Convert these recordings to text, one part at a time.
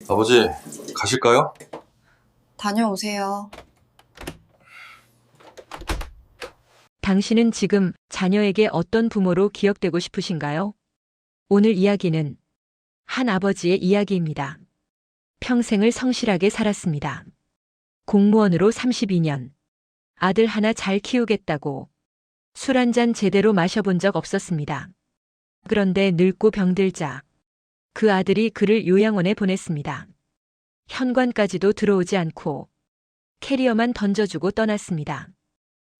아버지, 가실까요? 다녀오세요. 당신은 지금 자녀에게 어떤 부모로 기억되고 싶으신가요? 오늘 이야기는 한 아버지의 이야기입니다. 평생을 성실하게 살았습니다. 공무원으로 32년. 아들 하나 잘 키우겠다고 술 한 잔 제대로 마셔본 적 없었습니다. 그런데 늙고 병들자 그 아들이 그를 요양원에 보냈습니다. 현관까지도 들어오지 않고 캐리어만 던져주고 떠났습니다.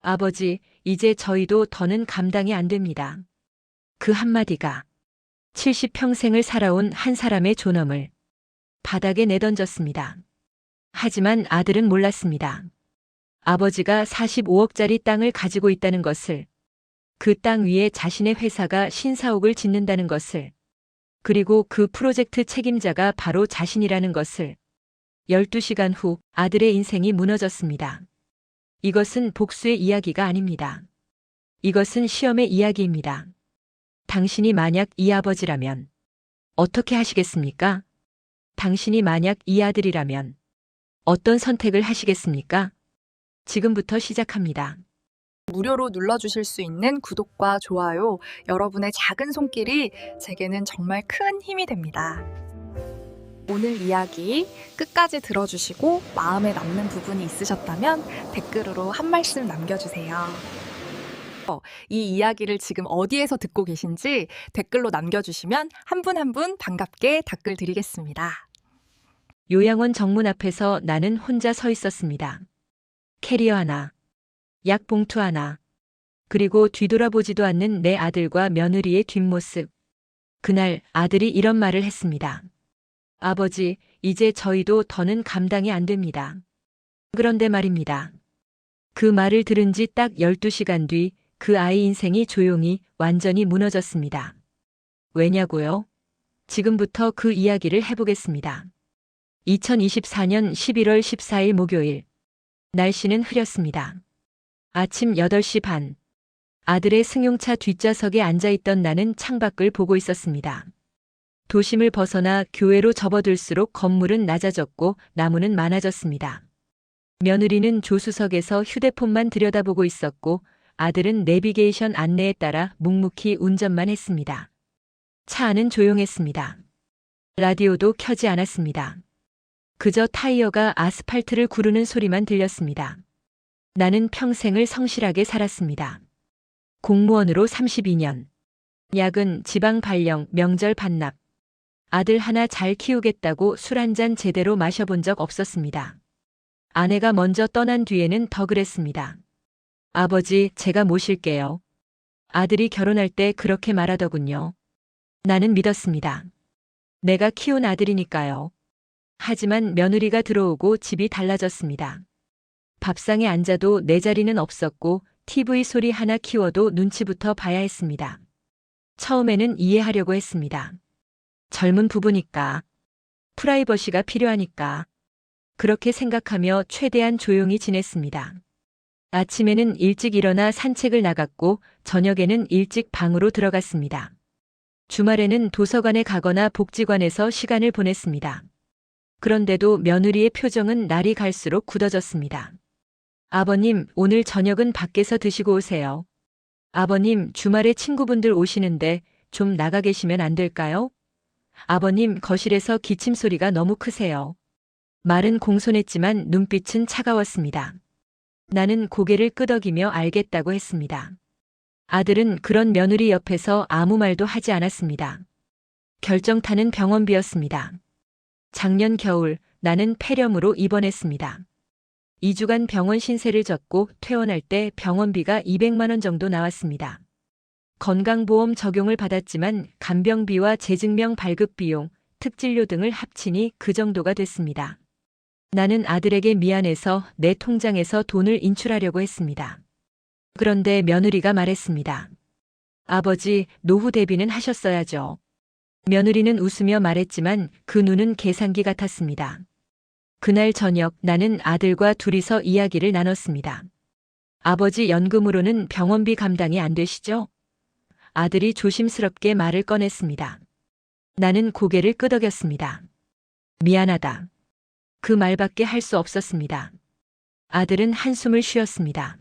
아버지, 이제 저희도 더는 감당이 안 됩니다. 그 한마디가 70평생을 살아온 한 사람의 존엄을 바닥에 내던졌습니다. 하지만 아들은 몰랐습니다. 아버지가 45억짜리 땅을 가지고 있다는 것을, 그 땅 위에 자신의 회사가 신사옥을 짓는다는 것을, 그리고 그 프로젝트 책임자가 바로 자신이라는 것을. 12시간 후 아들의 인생이 무너졌습니다. 이것은 복수의 이야기가 아닙니다. 이것은 시험의 이야기입니다. 당신이 만약 이 아버지라면 어떻게 하시겠습니까? 당신이 만약 이 아들이라면 어떤 선택을 하시겠습니까? 지금부터 시작합니다. 무료로 눌러주실 수 있는 구독과 좋아요, 여러분의 작은 손길이 제게는 정말 큰 힘이 됩니다. 오늘 이야기 끝까지 들어주시고 마음에 남는 부분이 있으셨다면 댓글로 한 말씀 남겨주세요. 이 이야기를 지금 어디에서 듣고 계신지 댓글로 남겨주시면 한 분 한 분 반갑게 댓글 드리겠습니다. 요양원 정문 앞에서 나는 혼자 서 있었습니다. 캐리어 하나, 약 봉투 하나, 그리고 뒤돌아보지도 않는 내 아들과 며느리의 뒷모습. 그날 아들이 이런 말을 했습니다. 아버지, 이제 저희도 더는 감당이 안 됩니다. 그런데 말입니다. 그 말을 들은 지 딱 12시간 뒤 그 아이 인생이 조용히 완전히 무너졌습니다. 왜냐고요? 지금부터 그 이야기를 해보겠습니다. 2024년 11월 14일 목요일. 날씨는 흐렸습니다. 아침 8시 반. 아들의 승용차 뒷좌석에 앉아있던 나는 창밖을 보고 있었습니다. 도심을 벗어나 교외로 접어들수록 건물은 낮아졌고 나무는 많아졌습니다. 며느리는 조수석에서 휴대폰만 들여다보고 있었고 아들은 내비게이션 안내에 따라 묵묵히 운전만 했습니다. 차 안은 조용했습니다. 라디오도 켜지 않았습니다. 그저 타이어가 아스팔트를 구르는 소리만 들렸습니다. 나는 평생을 성실하게 살았습니다. 공무원으로 32년. 야근, 지방 발령, 명절 반납. 아들 하나 잘 키우겠다고 술 한 잔 제대로 마셔본 적 없었습니다. 아내가 먼저 떠난 뒤에는 더 그랬습니다. 아버지, 제가 모실게요. 아들이 결혼할 때 그렇게 말하더군요. 나는 믿었습니다. 내가 키운 아들이니까요. 하지만 며느리가 들어오고 집이 달라졌습니다. 밥상에 앉아도 내 자리는 없었고 TV 소리 하나 키워도 눈치부터 봐야 했습니다. 처음에는 이해하려고 했습니다. 젊은 부부니까, 프라이버시가 필요하니까. 그렇게 생각하며 최대한 조용히 지냈습니다. 아침에는 일찍 일어나 산책을 나갔고 저녁에는 일찍 방으로 들어갔습니다. 주말에는 도서관에 가거나 복지관에서 시간을 보냈습니다. 그런데도 며느리의 표정은 날이 갈수록 굳어졌습니다. 아버님, 오늘 저녁은 밖에서 드시고 오세요. 아버님, 주말에 친구분들 오시는데 좀 나가 계시면 안 될까요? 아버님, 거실에서 기침 소리가 너무 크세요. 말은 공손했지만 눈빛은 차가웠습니다. 나는 고개를 끄덕이며 알겠다고 했습니다. 아들은 그런 며느리 옆에서 아무 말도 하지 않았습니다. 결정타는 병원비였습니다. 작년 겨울 나는 폐렴으로 입원했습니다. 2주간 병원 신세를 졌고 퇴원할 때 병원비가 200만 원 정도 나왔습니다. 건강보험 적용을 받았지만 간병비와 재증명 발급 비용, 특진료 등을 합치니 그 정도가 됐습니다. 나는 아들에게 미안해서 내 통장에서 돈을 인출하려고 했습니다. 그런데 며느리가 말했습니다. 아버지, 노후 대비는 하셨어야죠. 며느리는 웃으며 말했지만 그 눈은 계산기 같았습니다. 그날 저녁 나는 아들과 둘이서 이야기를 나눴습니다. 아버지 연금으로는 병원비 감당이 안 되시죠? 아들이 조심스럽게 말을 꺼냈습니다. 나는 고개를 끄덕였습니다. 미안하다. 그 말밖에 할 수 없었습니다. 아들은 한숨을 쉬었습니다.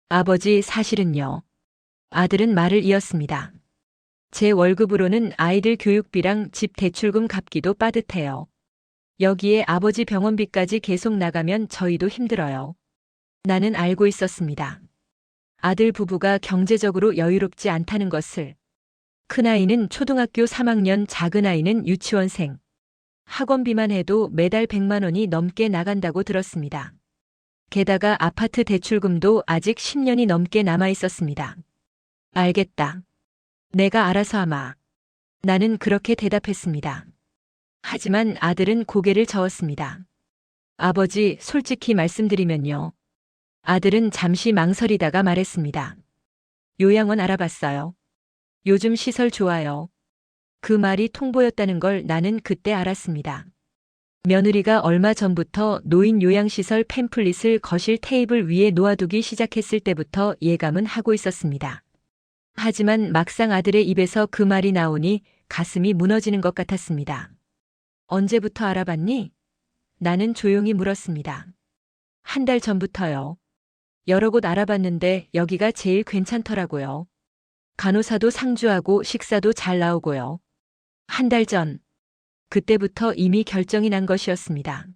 아버지, 사실은요. 아들은 말을 이었습니다. 제 월급으로는 아이들 교육비랑 집 대출금 갚기도 빠듯해요. 여기에 아버지 병원비까지 계속 나가면 저희도 힘들어요. 나는 알고 있었습니다. 아들 부부가 경제적으로 여유롭지 않다는 것을. 큰아이는 초등학교 3학년, 작은아이는 유치원생. 학원비만 해도 매달 100만 원이 넘게 나간다고 들었습니다. 게다가 아파트 대출금도 아직 10년이 넘게 남아 있었습니다. 알겠다. 내가 알아서 하마. 나는 그렇게 대답했습니다. 하지만 아들은 고개를 저었습니다. 아버지, 솔직히 말씀드리면요. 아들은 잠시 망설이다가 말했습니다. 요양원 알아봤어요. 요즘 시설 좋아요. 그 말이 통보였다는 걸 나는 그때 알았습니다. 며느리가 얼마 전부터 노인 요양시설 팸플릿을 거실 테이블 위에 놓아두기 시작했을 때부터 예감은 하고 있었습니다. 하지만 막상 아들의 입에서 그 말이 나오니 가슴이 무너지는 것 같았습니다. 언제부터 알아봤니? 나는 조용히 물었습니다. 한 달 전부터요. 여러 곳 알아봤는데 여기가 제일 괜찮더라고요. 간호사도 상주하고 식사도 잘 나오고요. 한 달 전, 그때부터 이미 결정이 난 것이었습니다.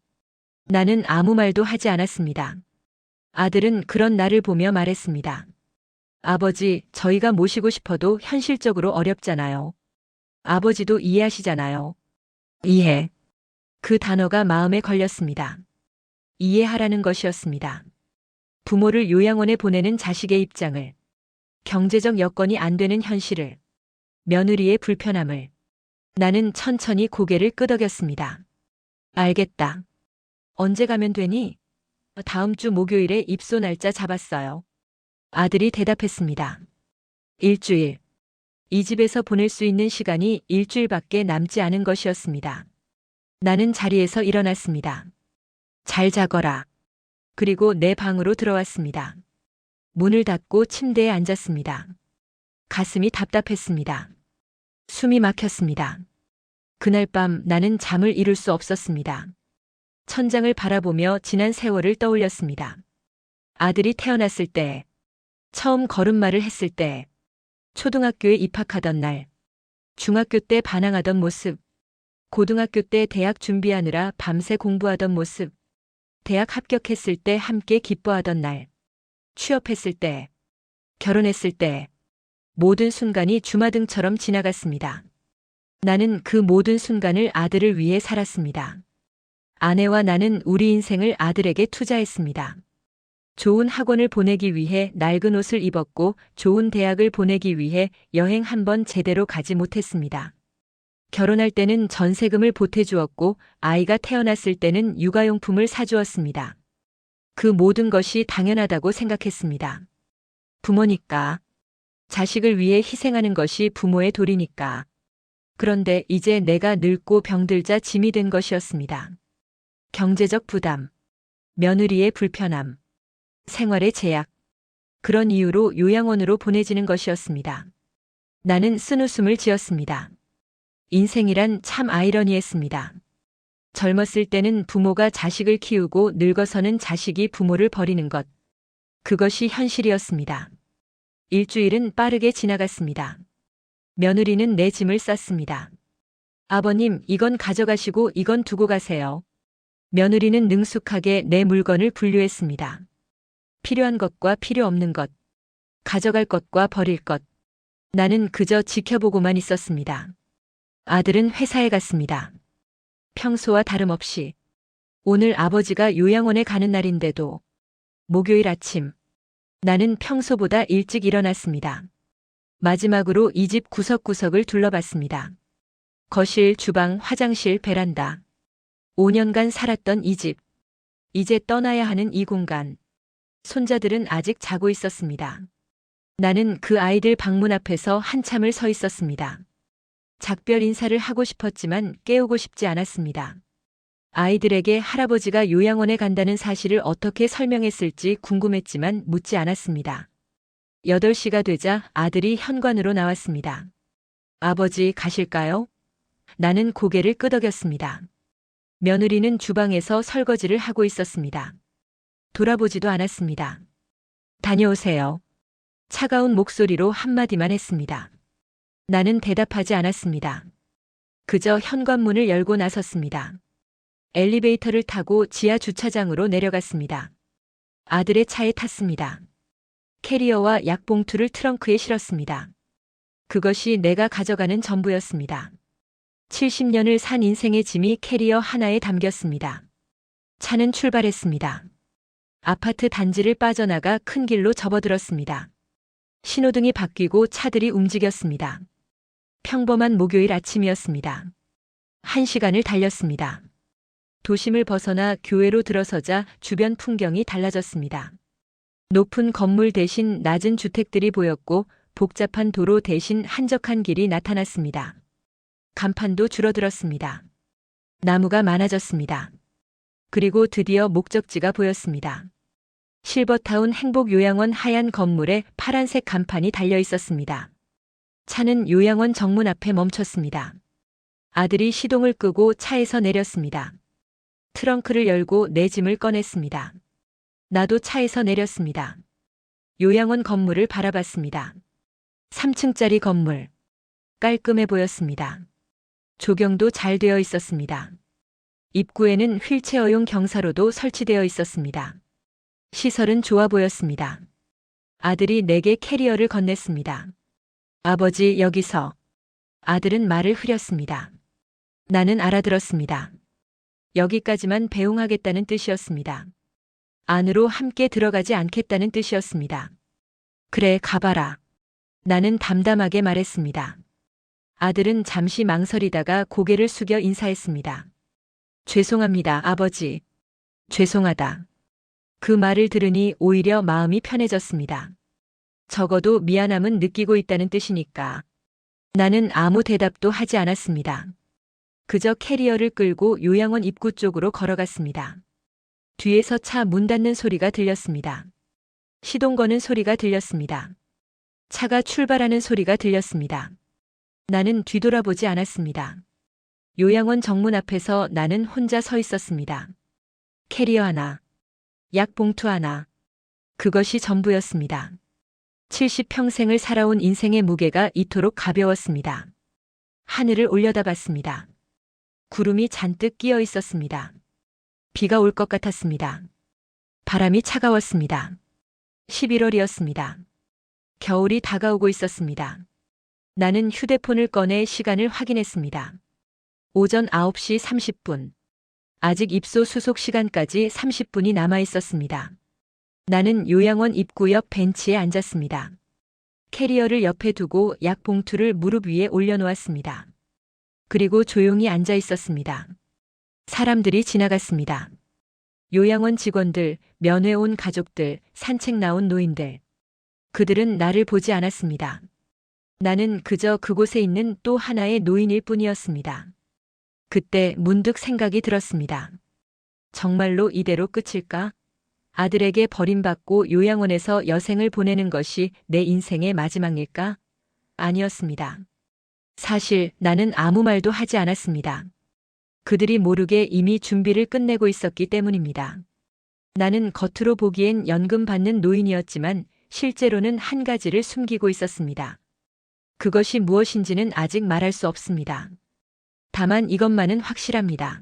나는 아무 말도 하지 않았습니다. 아들은 그런 나를 보며 말했습니다. 아버지, 저희가 모시고 싶어도 현실적으로 어렵잖아요. 아버지도 이해하시잖아요. 이해. 그 단어가 마음에 걸렸습니다. 이해하라는 것이었습니다. 부모를 요양원에 보내는 자식의 입장을, 경제적 여건이 안 되는 현실을, 며느리의 불편함을. 나는 천천히 고개를 끄덕였습니다. 알겠다. 언제 가면 되니? 다음 주 목요일에 입소 날짜 잡았어요. 아들이 대답했습니다. 일주일. 이 집에서 보낼 수 있는 시간이 일주일밖에 남지 않은 것이었습니다. 나는 자리에서 일어났습니다. 잘 자거라. 그리고 내 방으로 들어왔습니다. 문을 닫고 침대에 앉았습니다. 가슴이 답답했습니다. 숨이 막혔습니다. 그날 밤 나는 잠을 이룰 수 없었습니다. 천장을 바라보며 지난 세월을 떠올렸습니다. 아들이 태어났을 때, 처음 걸음마를 했을 때, 초등학교에 입학하던 날, 중학교 때 반항하던 모습, 고등학교 때 대학 준비하느라 밤새 공부하던 모습, 대학 합격했을 때 함께 기뻐하던 날, 취업했을 때, 결혼했을 때, 모든 순간이 주마등처럼 지나갔습니다. 나는 그 모든 순간을 아들을 위해 살았습니다. 아내와 나는 우리 인생을 아들에게 투자했습니다. 좋은 학원을 보내기 위해 낡은 옷을 입었고 좋은 대학을 보내기 위해 여행 한 번 제대로 가지 못했습니다. 결혼할 때는 전세금을 보태주었고 아이가 태어났을 때는 육아용품을 사주었습니다. 그 모든 것이 당연하다고 생각했습니다. 부모니까. 자식을 위해 희생하는 것이 부모의 도리니까. 그런데 이제 내가 늙고 병들자 짐이 된 것이었습니다. 경제적 부담, 며느리의 불편함, 생활의 제약. 그런 이유로 요양원으로 보내지는 것이었습니다. 나는 쓴웃음을 지었습니다. 인생이란 참 아이러니했습니다. 젊었을 때는 부모가 자식을 키우고 늙어서는 자식이 부모를 버리는 것. 그것이 현실이었습니다. 일주일은 빠르게 지나갔습니다. 며느리는 내 짐을 쌌습니다. 아버님, 이건 가져가시고 이건 두고 가세요. 며느리는 능숙하게 내 물건을 분류했습니다. 필요한 것과 필요 없는 것, 가져갈 것과 버릴 것. 나는 그저 지켜보고만 있었습니다. 아들은 회사에 갔습니다. 평소와 다름없이. 오늘 아버지가 요양원에 가는 날인데도 목요일 아침, 나는 평소보다 일찍 일어났습니다. 마지막으로 이 집 구석구석을 둘러봤습니다. 거실, 주방, 화장실, 베란다. 5년간 살았던 이 집. 이제 떠나야 하는 이 공간. 손자들은 아직 자고 있었습니다. 나는 그 아이들 방문 앞에서 한참을 서 있었습니다. 작별 인사를 하고 싶었지만 깨우고 싶지 않았습니다. 아이들에게 할아버지가 요양원에 간다는 사실을 어떻게 설명했을지 궁금했지만 묻지 않았습니다. 8시가 되자 아들이 현관으로 나왔습니다. 아버지, 가실까요? 나는 고개를 끄덕였습니다. 며느리는 주방에서 설거지를 하고 있었습니다. 돌아보지도 않았습니다. 다녀오세요. 차가운 목소리로 한마디만 했습니다. 나는 대답하지 않았습니다. 그저 현관문을 열고 나섰습니다. 엘리베이터를 타고 지하 주차장으로 내려갔습니다. 아들의 차에 탔습니다. 캐리어와 약봉투를 트렁크에 실었습니다. 그것이 내가 가져가는 전부였습니다. 70년을 산 인생의 짐이 캐리어 하나에 담겼습니다. 차는 출발했습니다. 아파트 단지를 빠져나가 큰 길로 접어들었습니다. 신호등이 바뀌고 차들이 움직였습니다. 평범한 목요일 아침이었습니다. 1시간을 달렸습니다. 도심을 벗어나 교외로 들어서자 주변 풍경이 달라졌습니다. 높은 건물 대신 낮은 주택들이 보였고 복잡한 도로 대신 한적한 길이 나타났습니다. 간판도 줄어들었습니다. 나무가 많아졌습니다. 그리고 드디어 목적지가 보였습니다. 실버타운 행복요양원 하얀 건물에 파란색 간판이 달려 있었습니다. 차는 요양원 정문 앞에 멈췄습니다. 아들이 시동을 끄고 차에서 내렸습니다. 트렁크를 열고 내 짐을 꺼냈습니다. 나도 차에서 내렸습니다. 요양원 건물을 바라봤습니다. 3층짜리 건물. 깔끔해 보였습니다. 조경도 잘 되어 있었습니다. 입구에는 휠체어용 경사로도 설치되어 있었습니다. 시설은 좋아 보였습니다. 아들이 내게 캐리어를 건넸습니다. 아버지, 여기서. 아들은 말을 흐렸습니다. 나는 알아들었습니다. 여기까지만 배웅하겠다는 뜻이었습니다. 안으로 함께 들어가지 않겠다는 뜻이었습니다. 그래, 가봐라. 나는 담담하게 말했습니다. 아들은 잠시 망설이다가 고개를 숙여 인사했습니다. 죄송합니다, 아버지. 죄송하다. 그 말을 들으니 오히려 마음이 편해졌습니다. 적어도 미안함은 느끼고 있다는 뜻이니까. 나는 아무 대답도 하지 않았습니다. 그저 캐리어를 끌고 요양원 입구 쪽으로 걸어갔습니다. 뒤에서 차 문 닫는 소리가 들렸습니다. 시동 거는 소리가 들렸습니다. 차가 출발하는 소리가 들렸습니다. 나는 뒤돌아보지 않았습니다. 요양원 정문 앞에서 나는 혼자 서 있었습니다. 캐리어 하나, 약봉투 하나. 그것이 전부였습니다. 70평생을 살아온 인생의 무게가 이토록 가벼웠습니다. 하늘을 올려다봤습니다. 구름이 잔뜩 끼어 있었습니다. 비가 올 것 같았습니다. 바람이 차가웠습니다. 11월이었습니다. 겨울이 다가오고 있었습니다. 나는 휴대폰을 꺼내 시간을 확인했습니다. 오전 9시 30분. 아직 입소 수속 시간까지 30분이 남아 있었습니다. 나는 요양원 입구 옆 벤치에 앉았습니다. 캐리어를 옆에 두고 약봉투를 무릎 위에 올려놓았습니다. 그리고 조용히 앉아 있었습니다. 사람들이 지나갔습니다. 요양원 직원들, 면회 온 가족들, 산책 나온 노인들. 그들은 나를 보지 않았습니다. 나는 그저 그곳에 있는 또 하나의 노인일 뿐이었습니다. 그때 문득 생각이 들었습니다. 정말로 이대로 끝일까? 아들에게 버림받고 요양원에서 여생을 보내는 것이 내 인생의 마지막일까? 아니었습니다. 사실 나는 아무 말도 하지 않았습니다. 그들이 모르게 이미 준비를 끝내고 있었기 때문입니다. 나는 겉으로 보기엔 연금 받는 노인이었지만 실제로는 한 가지를 숨기고 있었습니다. 그것이 무엇인지는 아직 말할 수 없습니다. 다만 이것만은 확실합니다.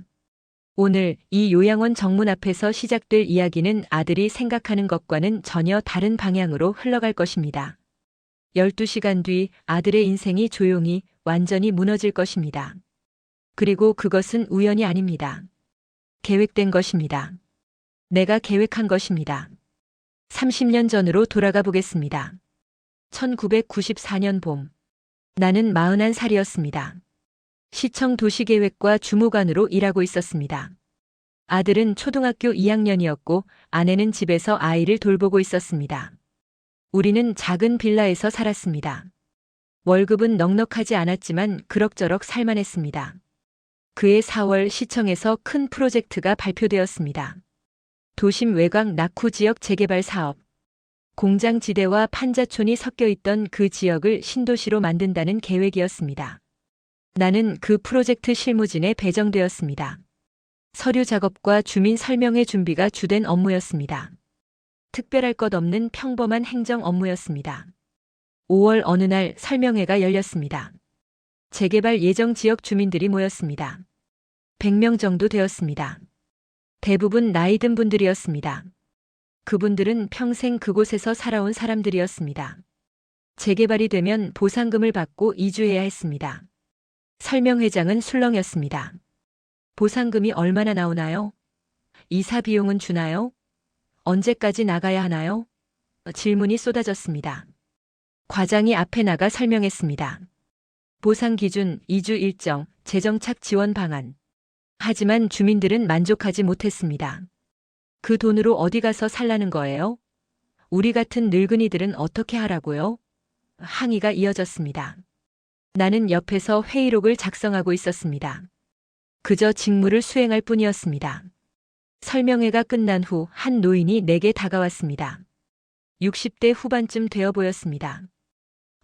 오늘 이 요양원 정문 앞에서 시작될 이야기는 아들이 생각하는 것과는 전혀 다른 방향으로 흘러갈 것입니다. 12시간 뒤 아들의 인생이 조용히 완전히 무너질 것입니다. 그리고 그것은 우연이 아닙니다. 계획된 것입니다. 내가 계획한 것입니다. 30년 전으로 돌아가 보겠습니다. 1994년 봄. 나는 41살이었습니다. 시청 도시계획과 주무관으로 일하고 있었습니다. 아들은 초등학교 2학년이었고 아내는 집에서 아이를 돌보고 있었습니다. 우리는 작은 빌라에서 살았습니다. 월급은 넉넉하지 않았지만 그럭저럭 살만했습니다. 그해 4월 시청에서 큰 프로젝트가 발표되었습니다. 도심 외곽 낙후 지역 재개발 사업. 공장지대와 판자촌이 섞여 있던 그 지역을 신도시로 만든다는 계획이었습니다. 나는 그 프로젝트 실무진에 배정되었습니다. 서류 작업과 주민 설명회 준비가 주된 업무였습니다. 특별할 것 없는 평범한 행정 업무였습니다. 5월 어느 날 설명회가 열렸습니다. 재개발 예정 지역 주민들이 모였습니다. 100명 정도 되었습니다. 대부분 나이 든 분들이었습니다. 그분들은 평생 그곳에서 살아온 사람들이었습니다. 재개발이 되면 보상금을 받고 이주해야 했습니다. 설명회장은 술렁였습니다. 보상금이 얼마나 나오나요? 이사 비용은 주나요? 언제까지 나가야 하나요? 질문이 쏟아졌습니다. 과장이 앞에 나가 설명했습니다. 보상 기준, 이주 일정, 재정착 지원 방안. 하지만 주민들은 만족하지 못했습니다. 그 돈으로 어디 가서 살라는 거예요? 우리 같은 늙은이들은 어떻게 하라고요? 항의가 이어졌습니다. 나는 옆에서 회의록을 작성하고 있었습니다. 그저 직무를 수행할 뿐이었습니다. 설명회가 끝난 후 한 노인이 내게 다가왔습니다. 60대 후반쯤 되어 보였습니다.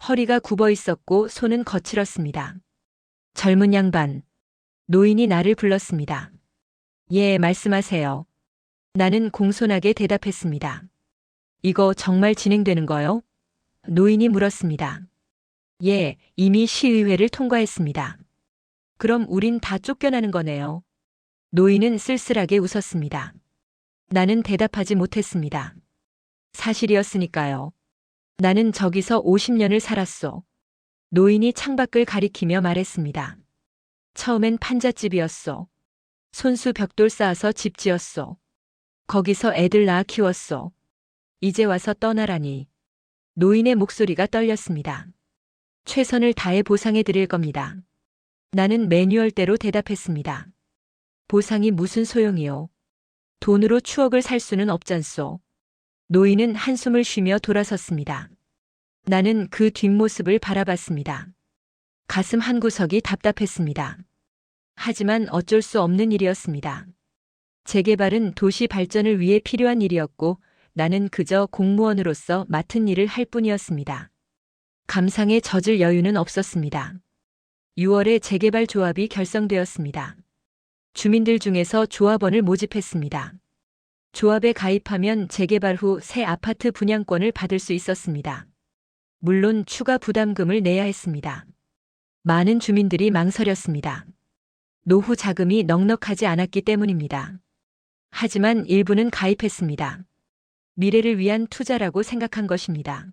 허리가 굽어 있었고 손은 거칠었습니다. 젊은 양반. 노인이 나를 불렀습니다. 예, 말씀하세요. 나는 공손하게 대답했습니다. 이거 정말 진행되는 거요? 노인이 물었습니다. 예, 이미 시의회를 통과했습니다. 그럼 우린 다 쫓겨나는 거네요. 노인은 쓸쓸하게 웃었습니다. 나는 대답하지 못했습니다. 사실이었으니까요. 나는 저기서 50년을 살았소. 노인이 창밖을 가리키며 말했습니다. 처음엔 판잣집이었소. 손수 벽돌 쌓아서 집 지었소. 거기서 애들 낳아 키웠소. 이제 와서 떠나라니. 노인의 목소리가 떨렸습니다. 최선을 다해 보상해 드릴 겁니다. 나는 매뉴얼대로 대답했습니다. 보상이 무슨 소용이요? 돈으로 추억을 살 수는 없잖소. 노인은 한숨을 쉬며 돌아섰습니다. 나는 그 뒷모습을 바라봤습니다. 가슴 한구석이 답답했습니다. 하지만 어쩔 수 없는 일이었습니다. 재개발은 도시 발전을 위해 필요한 일이었고 나는 그저 공무원으로서 맡은 일을 할 뿐이었습니다. 감상에 젖을 여유는 없었습니다. 6월에 재개발 조합이 결성되었습니다. 주민들 중에서 조합원을 모집했습니다. 조합에 가입하면 재개발 후 새 아파트 분양권을 받을 수 있었습니다. 물론 추가 부담금을 내야 했습니다. 많은 주민들이 망설였습니다. 노후 자금이 넉넉하지 않았기 때문입니다. 하지만 일부는 가입했습니다. 미래를 위한 투자라고 생각한 것입니다.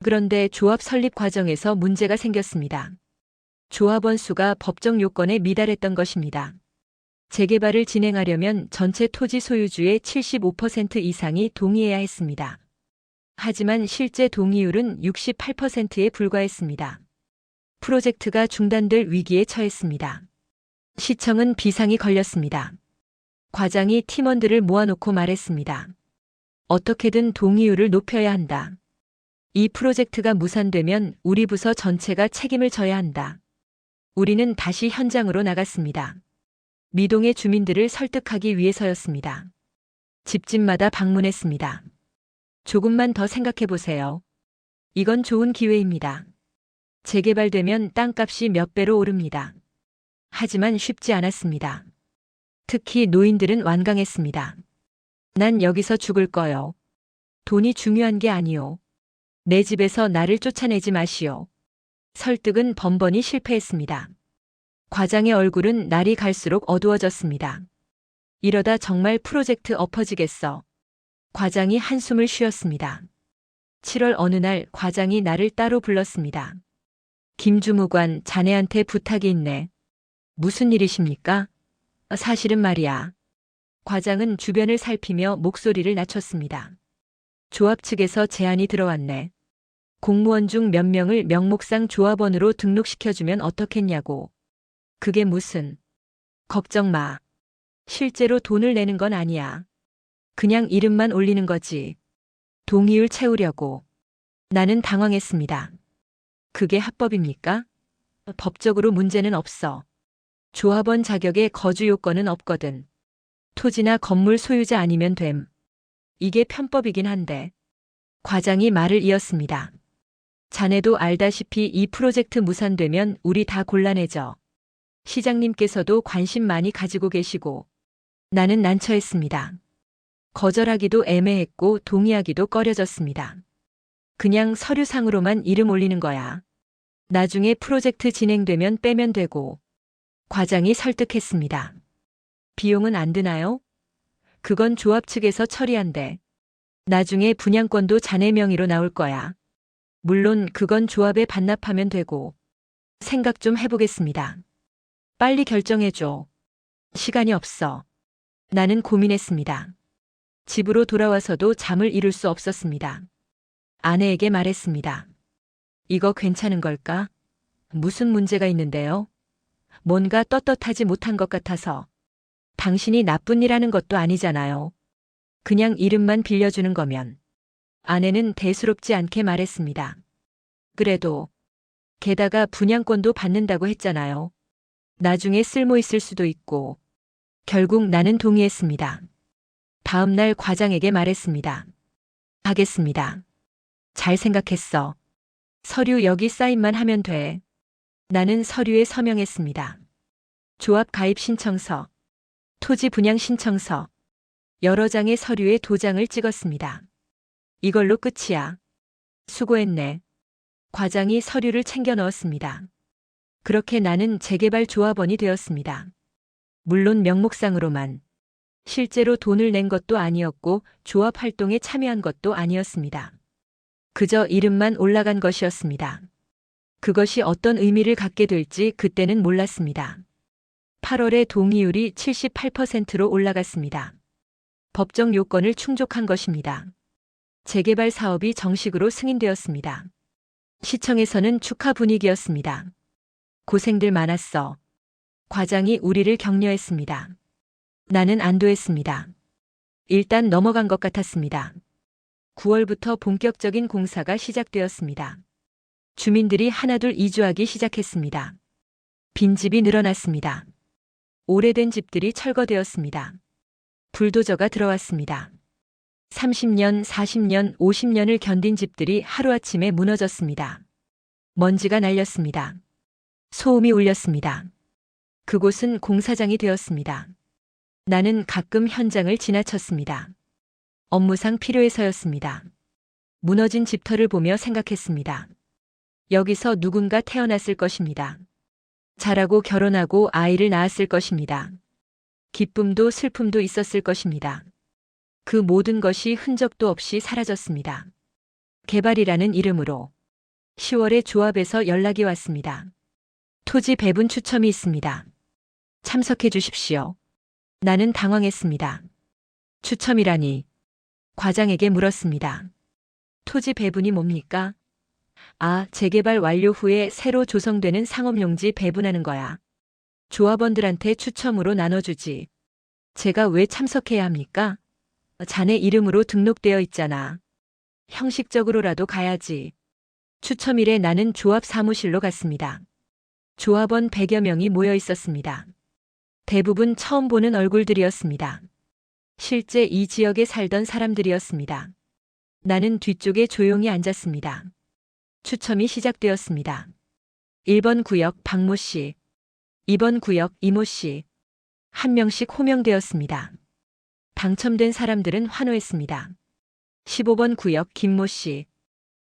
그런데 조합 설립 과정에서 문제가 생겼습니다. 조합원 수가 법정 요건에 미달했던 것입니다. 재개발을 진행하려면 전체 토지 소유주의 75% 이상이 동의해야 했습니다. 하지만 실제 동의율은 68%에 불과했습니다. 프로젝트가 중단될 위기에 처했습니다. 시청은 비상이 걸렸습니다. 과장이 팀원들을 모아놓고 말했습니다. 어떻게든 동의율을 높여야 한다. 이 프로젝트가 무산되면 우리 부서 전체가 책임을 져야 한다. 우리는 다시 현장으로 나갔습니다. 미동의 주민들을 설득하기 위해서였습니다. 집집마다 방문했습니다. 조금만 더 생각해 보세요. 이건 좋은 기회입니다. 재개발되면 땅값이 몇 배로 오릅니다. 하지만 쉽지 않았습니다. 특히 노인들은 완강했습니다. 난 여기서 죽을 거요. 돈이 중요한 게 아니요. 내 집에서 나를 쫓아내지 마시오. 설득은 번번이 실패했습니다. 과장의 얼굴은 날이 갈수록 어두워졌습니다. 이러다 정말 프로젝트 엎어지겠어. 과장이 한숨을 쉬었습니다. 7월 어느 날 과장이 나를 따로 불렀습니다. 김주무관, 자네한테 부탁이 있네. 무슨 일이십니까? 사실은 말이야. 과장은 주변을 살피며 목소리를 낮췄습니다. 조합 측에서 제안이 들어왔네. 공무원 중 몇 명을 명목상 조합원으로 등록시켜주면 어떻겠냐고. 그게 무슨. 걱정 마. 실제로 돈을 내는 건 아니야. 그냥 이름만 올리는 거지. 동의율 채우려고. 나는 당황했습니다. 그게 합법입니까? 법적으로 문제는 없어. 조합원 자격에 거주 요건은 없거든. 토지나 건물 소유자 아니면 됨. 이게 편법이긴 한데. 과장이 말을 이었습니다. 자네도 알다시피 이 프로젝트 무산되면 우리 다 곤란해져. 시장님께서도 관심 많이 가지고 계시고 나는 난처했습니다. 거절하기도 애매했고 동의하기도 꺼려졌습니다. 그냥 서류상으로만 이름 올리는 거야. 나중에 프로젝트 진행되면 빼면 되고. 과장이 설득했습니다. 비용은 안 드나요? 그건 조합 측에서 처리한대. 나중에 분양권도 자네 명의로 나올 거야. 물론 그건 조합에 반납하면 되고. 생각 좀 해보겠습니다. 빨리 결정해줘. 시간이 없어. 나는 고민했습니다. 집으로 돌아와서도 잠을 이룰 수 없었습니다. 아내에게 말했습니다. 이거 괜찮은 걸까? 무슨 문제가 있는데요? 뭔가 떳떳하지 못한 것 같아서. 당신이 나쁜 일 하는 것도 아니잖아요. 그냥 이름만 빌려주는 거면. 아내는 대수롭지 않게 말했습니다. 그래도 게다가 분양권도 받는다고 했잖아요. 나중에 쓸모 있을 수도 있고. 결국 나는 동의했습니다. 다음 날 과장에게 말했습니다. 하겠습니다. 잘 생각했어. 서류 여기 사인만 하면 돼. 나는 서류에 서명했습니다. 조합 가입 신청서, 토지 분양 신청서, 여러 장의 서류에 도장을 찍었습니다. 이걸로 끝이야. 수고했네. 과장이 서류를 챙겨 넣었습니다. 그렇게 나는 재개발 조합원이 되었습니다. 물론 명목상으로만. 실제로 돈을 낸 것도 아니었고 조합 활동에 참여한 것도 아니었습니다. 그저 이름만 올라간 것이었습니다. 그것이 어떤 의미를 갖게 될지 그때는 몰랐습니다. 8월에 동의율이 78%로 올라갔습니다. 법정 요건을 충족한 것입니다. 재개발 사업이 정식으로 승인되었습니다. 시청에서는 축하 분위기였습니다. 고생들 많았어. 과장이 우리를 격려했습니다. 나는 안도했습니다. 일단 넘어간 것 같았습니다. 9월부터 본격적인 공사가 시작되었습니다. 주민들이 하나둘 이주하기 시작했습니다. 빈집이 늘어났습니다. 오래된 집들이 철거되었습니다. 불도저가 들어왔습니다. 30년, 40년, 50년을 견딘 집들이 하루아침에 무너졌습니다. 먼지가 날렸습니다. 소음이 울렸습니다. 그곳은 공사장이 되었습니다. 나는 가끔 현장을 지나쳤습니다. 업무상 필요해서였습니다. 무너진 집터를 보며 생각했습니다. 여기서 누군가 태어났을 것입니다. 자라고 결혼하고 아이를 낳았을 것입니다. 기쁨도 슬픔도 있었을 것입니다. 그 모든 것이 흔적도 없이 사라졌습니다. 개발이라는 이름으로 10월에 조합에서 연락이 왔습니다. 토지 배분 추첨이 있습니다. 참석해 주십시오. 나는 당황했습니다. 추첨이라니. 과장에게 물었습니다. 토지 배분이 뭡니까? 아, 재개발 완료 후에 새로 조성되는 상업용지 배분하는 거야. 조합원들한테 추첨으로 나눠주지. 제가 왜 참석해야 합니까? 자네 이름으로 등록되어 있잖아. 형식적으로라도 가야지. 추첨일에 나는 조합 사무실로 갔습니다. 조합원 100여 명이 모여 있었습니다. 대부분 처음 보는 얼굴들이었습니다. 실제 이 지역에 살던 사람들이었습니다. 나는 뒤쪽에 조용히 앉았습니다. 추첨이 시작되었습니다. 1번 구역 박모 씨, 2번 구역 이모 씨, 한 명씩 호명되었습니다. 당첨된 사람들은 환호했습니다. 15번 구역 김모 씨,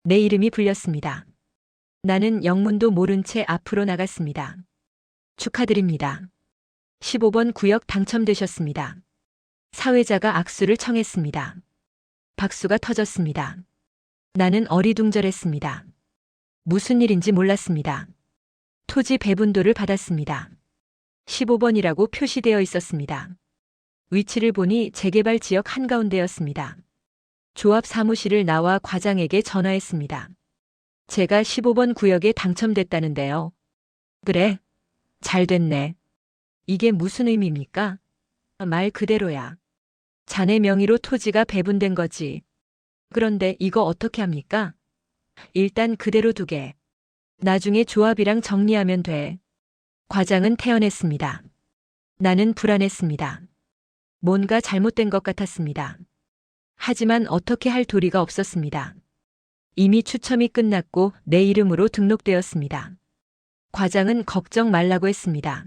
내 이름이 불렸습니다. 나는 영문도 모른 채 앞으로 나갔습니다. 축하드립니다. 15번 구역 당첨되셨습니다. 사회자가 악수를 청했습니다. 박수가 터졌습니다. 나는 어리둥절했습니다. 무슨 일인지 몰랐습니다. 토지 배분도를 받았습니다. 15번이라고 표시되어 있었습니다. 위치를 보니 재개발 지역 한가운데였습니다. 조합 사무실을 나와 과장에게 전화했습니다. 제가 15번 구역에 당첨됐다는데요. 그래? 잘 됐네. 이게 무슨 의미입니까? 말 그대로야. 자네 명의로 토지가 배분된 거지. 그런데 이거 어떻게 합니까? 일단 그대로 두게. 나중에 조합이랑 정리하면 돼. 과장은 태연했습니다. 나는 불안했습니다. 뭔가 잘못된 것 같았습니다. 하지만 어떻게 할 도리가 없었습니다. 이미 추첨이 끝났고 내 이름으로 등록되었습니다. 과장은 걱정 말라고 했습니다.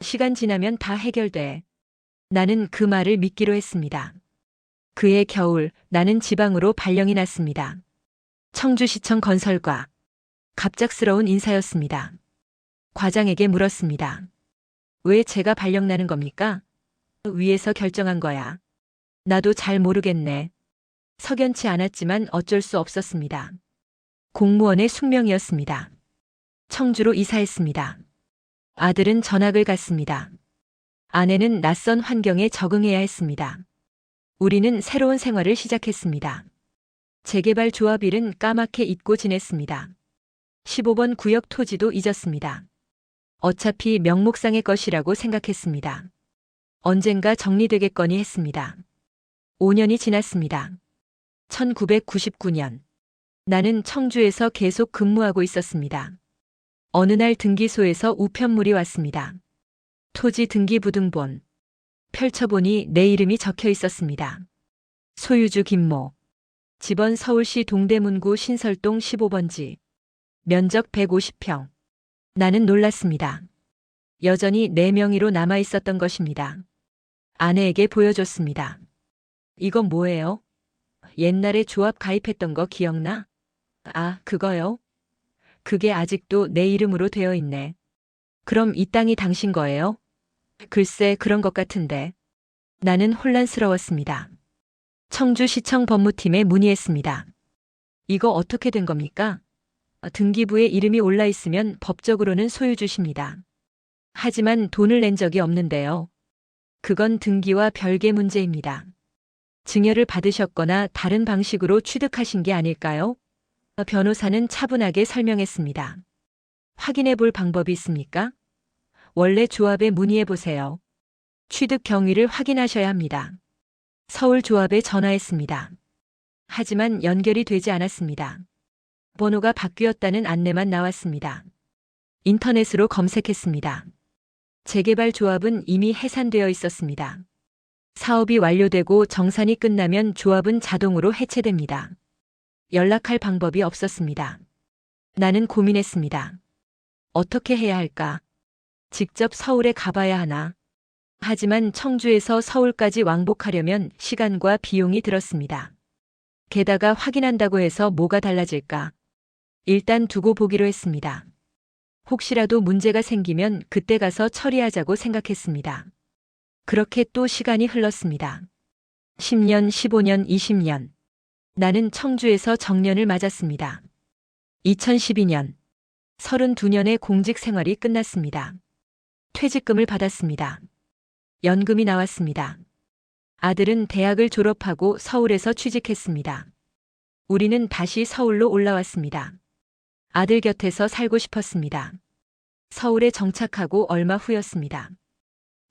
시간 지나면 다 해결돼. 나는 그 말을 믿기로 했습니다. 그해 겨울 나는 지방으로 발령이 났습니다. 청주시청 건설과 갑작스러운 인사였습니다. 과장에게 물었습니다. 왜 제가 발령 나는 겁니까? 위에서 결정한 거야. 나도 잘 모르겠네. 석연치 않았지만 어쩔 수 없었습니다. 공무원의 숙명이었습니다. 청주로 이사했습니다. 아들은 전학을 갔습니다. 아내는 낯선 환경에 적응해야 했습니다. 우리는 새로운 생활을 시작했습니다. 재개발 조합 일은 까맣게 잊고 지냈습니다. 15번 구역 토지도 잊었습니다. 어차피 명목상의 것이라고 생각했습니다. 언젠가 정리되겠거니 했습니다. 5년이 지났습니다. 1999년. 나는 청주에서 계속 근무하고 있었습니다. 어느 날 등기소에서 우편물이 왔습니다. 토지 등기부등본. 펼쳐보니 내 이름이 적혀 있었습니다. 소유주 김모. 집원 서울시 동대문구 신설동 15번지. 면적 150평. 나는 놀랐습니다. 여전히 내 명의로 남아 있었던 것입니다. 아내에게 보여줬습니다. 이건 뭐예요? 옛날에 조합 가입했던 거 기억나? 아, 그거요? 그게 아직도 내 이름으로 되어 있네. 그럼 이 땅이 당신 거예요? 글쎄 그런 것 같은데. 나는 혼란스러웠습니다. 청주시청 법무팀에 문의했습니다. 이거 어떻게 된 겁니까? 등기부에 이름이 올라 있으면 법적으로는 소유주십니다. 하지만 돈을 낸 적이 없는데요. 그건 등기와 별개 문제입니다. 증여를 받으셨거나 다른 방식으로 취득하신 게 아닐까요? 변호사는 차분하게 설명했습니다. 확인해 볼 방법이 있습니까? 원래 조합에 문의해 보세요. 취득 경위를 확인하셔야 합니다. 서울조합에 전화했습니다. 하지만 연결이 되지 않았습니다. 번호가 바뀌었다는 안내만 나왔습니다. 인터넷으로 검색했습니다. 재개발 조합은 이미 해산되어 있었습니다. 사업이 완료되고 정산이 끝나면 조합은 자동으로 해체됩니다. 연락할 방법이 없었습니다. 나는 고민했습니다. 어떻게 해야 할까? 직접 서울에 가봐야 하나? 하지만 청주에서 서울까지 왕복하려면 시간과 비용이 들었습니다. 게다가 확인한다고 해서 뭐가 달라질까? 일단 두고 보기로 했습니다. 혹시라도 문제가 생기면 그때 가서 처리하자고 생각했습니다. 그렇게 또 시간이 흘렀습니다. 10년, 15년, 20년. 나는 청주에서 정년을 맞았습니다. 2012년. 32년의 공직 생활이 끝났습니다. 퇴직금을 받았습니다. 연금이 나왔습니다. 아들은 대학을 졸업하고 서울에서 취직했습니다. 우리는 다시 서울로 올라왔습니다. 아들 곁에서 살고 싶었습니다. 서울에 정착하고 얼마 후였습니다.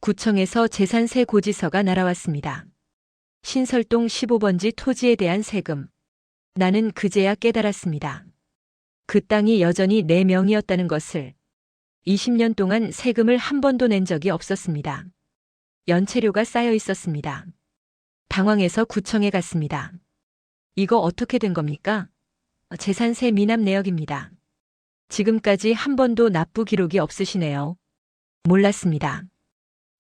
구청에서 재산세 고지서가 날아왔습니다. 신설동 15번지 토지에 대한 세금. 나는 그제야 깨달았습니다. 그 땅이 여전히 내 명의였다는 것을. 20년 동안 세금을 한 번도 낸 적이 없었습니다. 연체료가 쌓여 있었습니다. 당황해서 구청에 갔습니다. 이거 어떻게 된 겁니까? 재산세 미납 내역입니다. 지금까지 한 번도 납부 기록이 없으시네요. 몰랐습니다.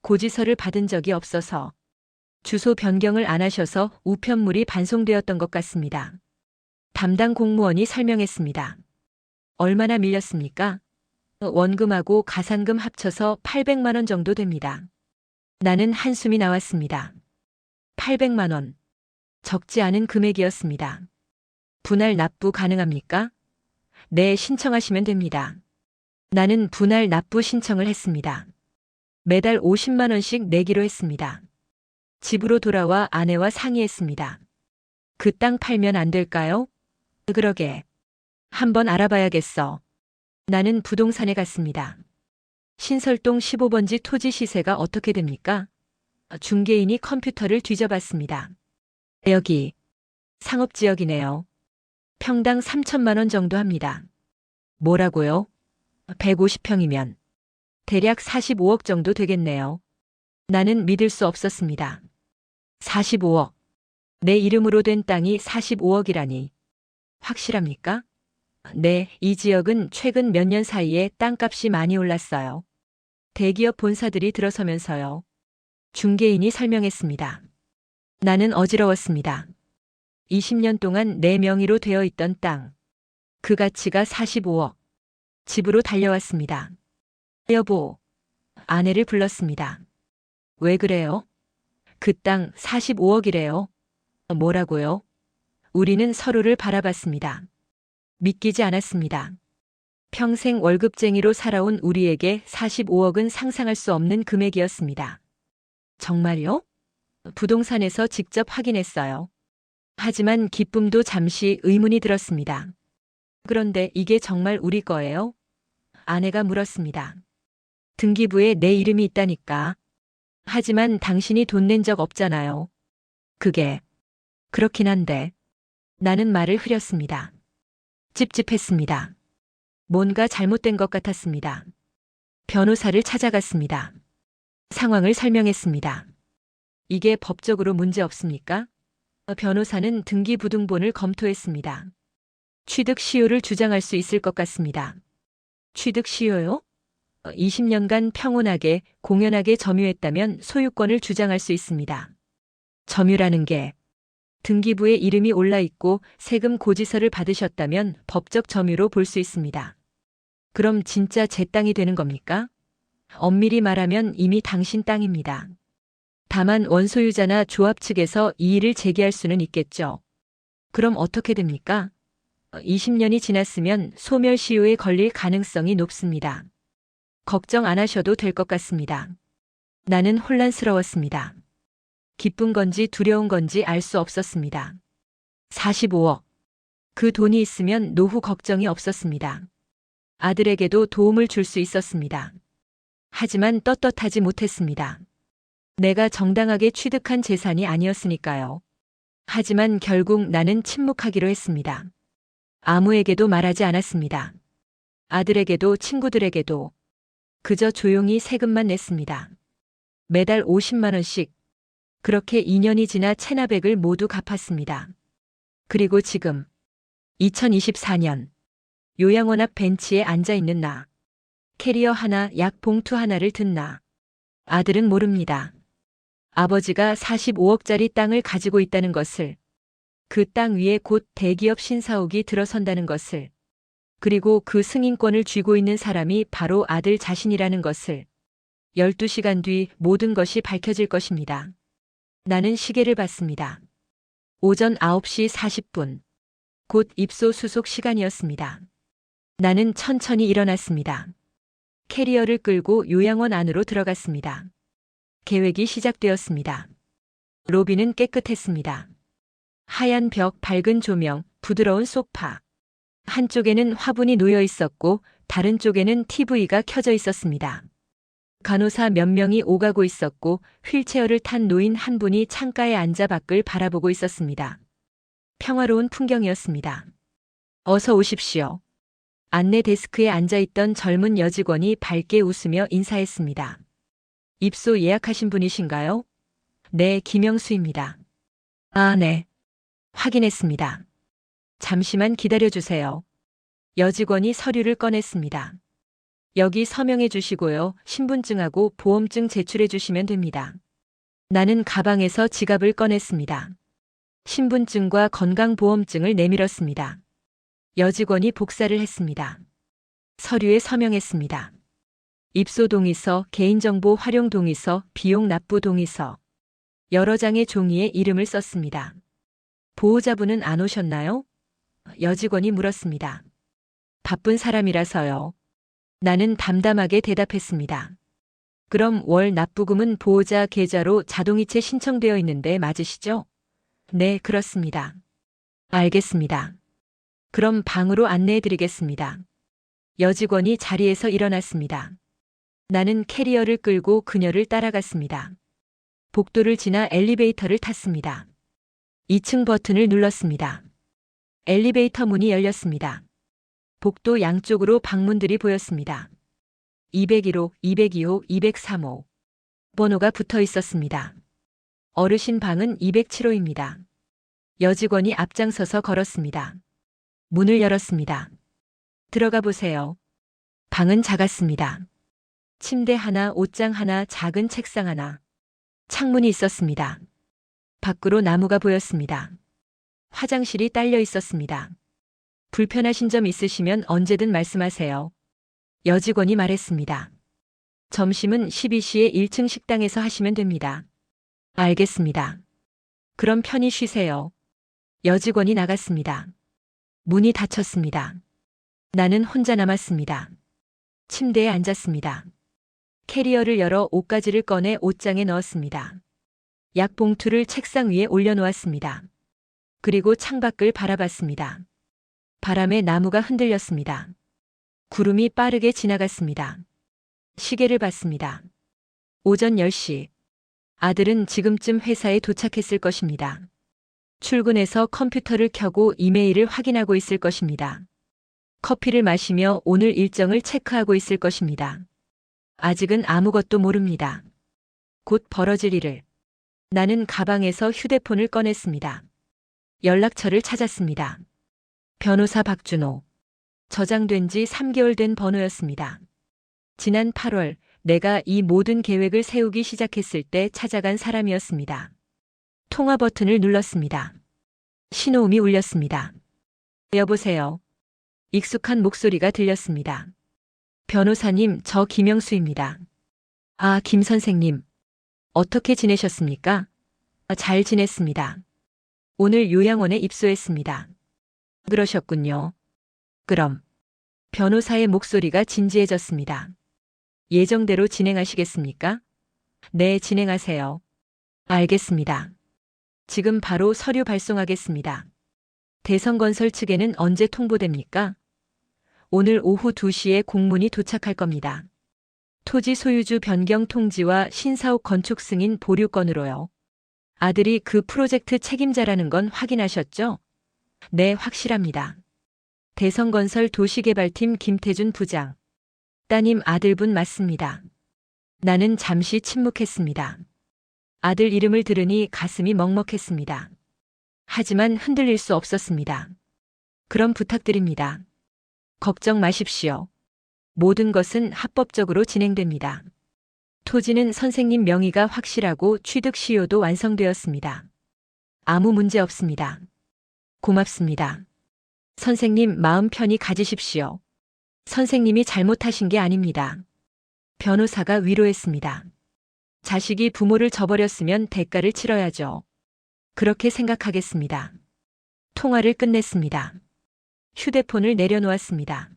고지서를 받은 적이 없어서. 주소 변경을 안 하셔서 우편물이 반송되었던 것 같습니다. 담당 공무원이 설명했습니다. 얼마나 밀렸습니까? 원금하고 가산금 합쳐서 800만 원 정도 됩니다. 나는 한숨이 나왔습니다. 800만 원. 적지 않은 금액이었습니다. 분할 납부 가능합니까? 네, 신청하시면 됩니다. 나는 분할 납부 신청을 했습니다. 매달 50만 원씩 내기로 했습니다. 집으로 돌아와 아내와 상의했습니다. 그 땅 팔면 안 될까요? 그러게. 한번 알아봐야겠어. 나는 부동산에 갔습니다. 신설동 15번지 토지 시세가 어떻게 됩니까? 중개인이 컴퓨터를 뒤져봤습니다. 여기 상업지역이네요. 평당 3천만 원 정도 합니다. 뭐라고요? 150평이면 대략 45억 정도 되겠네요. 나는 믿을 수 없었습니다. 45억. 내 이름으로 된 땅이 45억이라니. 확실합니까? 네, 이 지역은 최근 몇 년 사이에 땅값이 많이 올랐어요. 대기업 본사들이 들어서면서요. 중개인이 설명했습니다. 나는 어지러웠습니다. 20년 동안 내 명의로 되어 있던 땅. 그 가치가 45억. 집으로 달려왔습니다. 여보, 아내를 불렀습니다. 왜 그래요? 그 땅 45억이래요. 뭐라고요? 우리는 서로를 바라봤습니다. 믿기지 않았습니다. 평생 월급쟁이로 살아온 우리에게 45억은 상상할 수 없는 금액이었습니다. 정말요? 부동산에서 직접 확인했어요. 하지만 기쁨도 잠시 의문이 들었습니다. 그런데 이게 정말 우리 거예요? 아내가 물었습니다. 등기부에 내 이름이 있다니까. 하지만 당신이 돈 낸 적 없잖아요. 그게 그렇긴 한데. 나는 말을 흐렸습니다. 찝찝했습니다. 뭔가 잘못된 것 같았습니다. 변호사를 찾아갔습니다. 상황을 설명했습니다. 이게 법적으로 문제 없습니까? 변호사는 등기부등본을 검토했습니다. 취득 시효를 주장할 수 있을 것 같습니다. 취득 시효요? 20년간 평온하게 공연하게 점유했다면 소유권을 주장할 수 있습니다. 점유라는 게 등기부에 이름이 올라 있고 세금 고지서를 받으셨다면 법적 점유로 볼 수 있습니다. 그럼 진짜 제 땅이 되는 겁니까? 엄밀히 말하면 이미 당신 땅입니다. 다만 원소유자나 조합 측에서 이의를 제기할 수는 있겠죠. 그럼 어떻게 됩니까? 20년이 지났으면 소멸시효에 걸릴 가능성이 높습니다. 걱정 안 하셔도 될 것 같습니다. 나는 혼란스러웠습니다. 기쁜 건지 두려운 건지 알 수 없었습니다. 45억. 그 돈이 있으면 노후 걱정이 없었습니다. 아들에게도 도움을 줄 수 있었습니다. 하지만 떳떳하지 못했습니다. 내가 정당하게 취득한 재산이 아니었으니까요. 하지만 결국 나는 침묵하기로 했습니다. 아무에게도 말하지 않았습니다. 아들에게도 친구들에게도. 그저 조용히 세금만 냈습니다. 매달 50만 원씩. 그렇게 2년이 지나 체납액을 모두 갚았습니다. 그리고 지금 2024년 요양원 앞 벤치에 앉아있는 나. 캐리어 하나, 약 봉투 하나를 든 나. 아들은 모릅니다. 아버지가 45억짜리 땅을 가지고 있다는 것을, 그 땅 위에 곧 대기업 신사옥이 들어선다는 것을, 그리고 그 승인권을 쥐고 있는 사람이 바로 아들 자신이라는 것을. 12시간 뒤 모든 것이 밝혀질 것입니다. 나는 시계를 봤습니다. 오전 9시 40분. 곧 입소 수속 시간이었습니다. 나는 천천히 일어났습니다. 캐리어를 끌고 요양원 안으로 들어갔습니다. 계획이 시작되었습니다. 로비는 깨끗했습니다. 하얀 벽, 밝은 조명, 부드러운 소파. 한쪽에는 화분이 놓여 있었고 다른 쪽에는 TV가 켜져 있었습니다. 간호사 몇 명이 오가고 있었고 휠체어를 탄 노인 한 분이 창가에 앉아 밖을 바라보고 있었습니다. 평화로운 풍경이었습니다. 어서 오십시오. 안내 데스크에 앉아있던 젊은 여직원이 밝게 웃으며 인사했습니다. 입소 예약하신 분이신가요? 네, 김영수입니다. 아, 네. 확인했습니다. 잠시만 기다려주세요. 여직원이 서류를 꺼냈습니다. 여기 서명해 주시고요. 신분증하고 보험증 제출해 주시면 됩니다. 나는 가방에서 지갑을 꺼냈습니다. 신분증과 건강보험증을 내밀었습니다. 여직원이 복사를 했습니다. 서류에 서명했습니다. 입소 동의서, 개인정보 활용 동의서, 비용 납부 동의서. 여러 장의 종이에 이름을 썼습니다. 보호자분은 안 오셨나요? 여직원이 물었습니다. 바쁜 사람이라서요. 나는 담담하게 대답했습니다. 그럼 월 납부금은 보호자 계좌로 자동이체 신청되어 있는데 맞으시죠? 네, 그렇습니다. 알겠습니다. 그럼 방으로 안내해 드리겠습니다. 여직원이 자리에서 일어났습니다. 나는 캐리어를 끌고 그녀를 따라갔습니다. 복도를 지나 엘리베이터를 탔습니다. 2층 버튼을 눌렀습니다. 엘리베이터 문이 열렸습니다. 복도 양쪽으로 방문들이 보였습니다. 201호, 202호, 203호. 번호가 붙어 있었습니다. 어르신 방은 207호입니다. 여직원이 앞장서서 걸었습니다. 문을 열었습니다. 들어가 보세요. 방은 작았습니다. 침대 하나, 옷장 하나, 작은 책상 하나. 창문이 있었습니다. 밖으로 나무가 보였습니다. 화장실이 딸려 있었습니다. 불편하신 점 있으시면 언제든 말씀하세요. 여직원이 말했습니다. 점심은 12시에 1층 식당에서 하시면 됩니다. 알겠습니다. 그럼 편히 쉬세요. 여직원이 나갔습니다. 문이 닫혔습니다. 나는 혼자 남았습니다. 침대에 앉았습니다. 캐리어를 열어 옷가지를 꺼내 옷장에 넣었습니다. 약봉투를 책상 위에 올려놓았습니다. 그리고 창밖을 바라봤습니다. 바람에 나무가 흔들렸습니다. 구름이 빠르게 지나갔습니다. 시계를 봤습니다. 오전 10시. 아들은 지금쯤 회사에 도착했을 것입니다. 출근해서 컴퓨터를 켜고 이메일을 확인하고 있을 것입니다. 커피를 마시며 오늘 일정을 체크하고 있을 것입니다. 아직은 아무것도 모릅니다. 곧 벌어질 일을. 나는 가방에서 휴대폰을 꺼냈습니다. 연락처를 찾았습니다. 변호사 박준호. 저장된 지 3개월 된 번호였습니다. 지난 8월 내가 이 모든 계획을 세우기 시작했을 때 찾아간 사람이었습니다. 통화 버튼을 눌렀습니다. 신호음이 울렸습니다. 여보세요. 익숙한 목소리가 들렸습니다. 변호사님, 저 김영수입니다. 아, 김 선생님. 어떻게 지내셨습니까? 잘 지냈습니다. 오늘 요양원에 입소했습니다. 그러셨군요. 그럼. 변호사의 목소리가 진지해졌습니다. 예정대로 진행하시겠습니까? 네, 진행하세요. 알겠습니다. 지금 바로 서류 발송하겠습니다. 대성건설 측에는 언제 통보됩니까? 오늘 오후 2시에 공문이 도착할 겁니다. 토지 소유주 변경 통지와 신사옥 건축 승인 보류 건으로요. 아들이 그 프로젝트 책임자라는 건 확인하셨죠? 네, 확실합니다. 대성건설 도시개발팀 김태준 부장. 따님 아들분 맞습니다. 나는 잠시 침묵했습니다. 아들 이름을 들으니 가슴이 먹먹했습니다. 하지만 흔들릴 수 없었습니다. 그럼 부탁드립니다. 걱정 마십시오. 모든 것은 합법적으로 진행됩니다. 토지는 선생님 명의가 확실하고 취득 시효도 완성되었습니다. 아무 문제 없습니다. 고맙습니다. 선생님 마음 편히 가지십시오. 선생님이 잘못하신 게 아닙니다. 변호사가 위로했습니다. 자식이 부모를 저버렸으면 대가를 치러야죠. 그렇게 생각하겠습니다. 통화를 끝냈습니다. 휴대폰을 내려놓았습니다.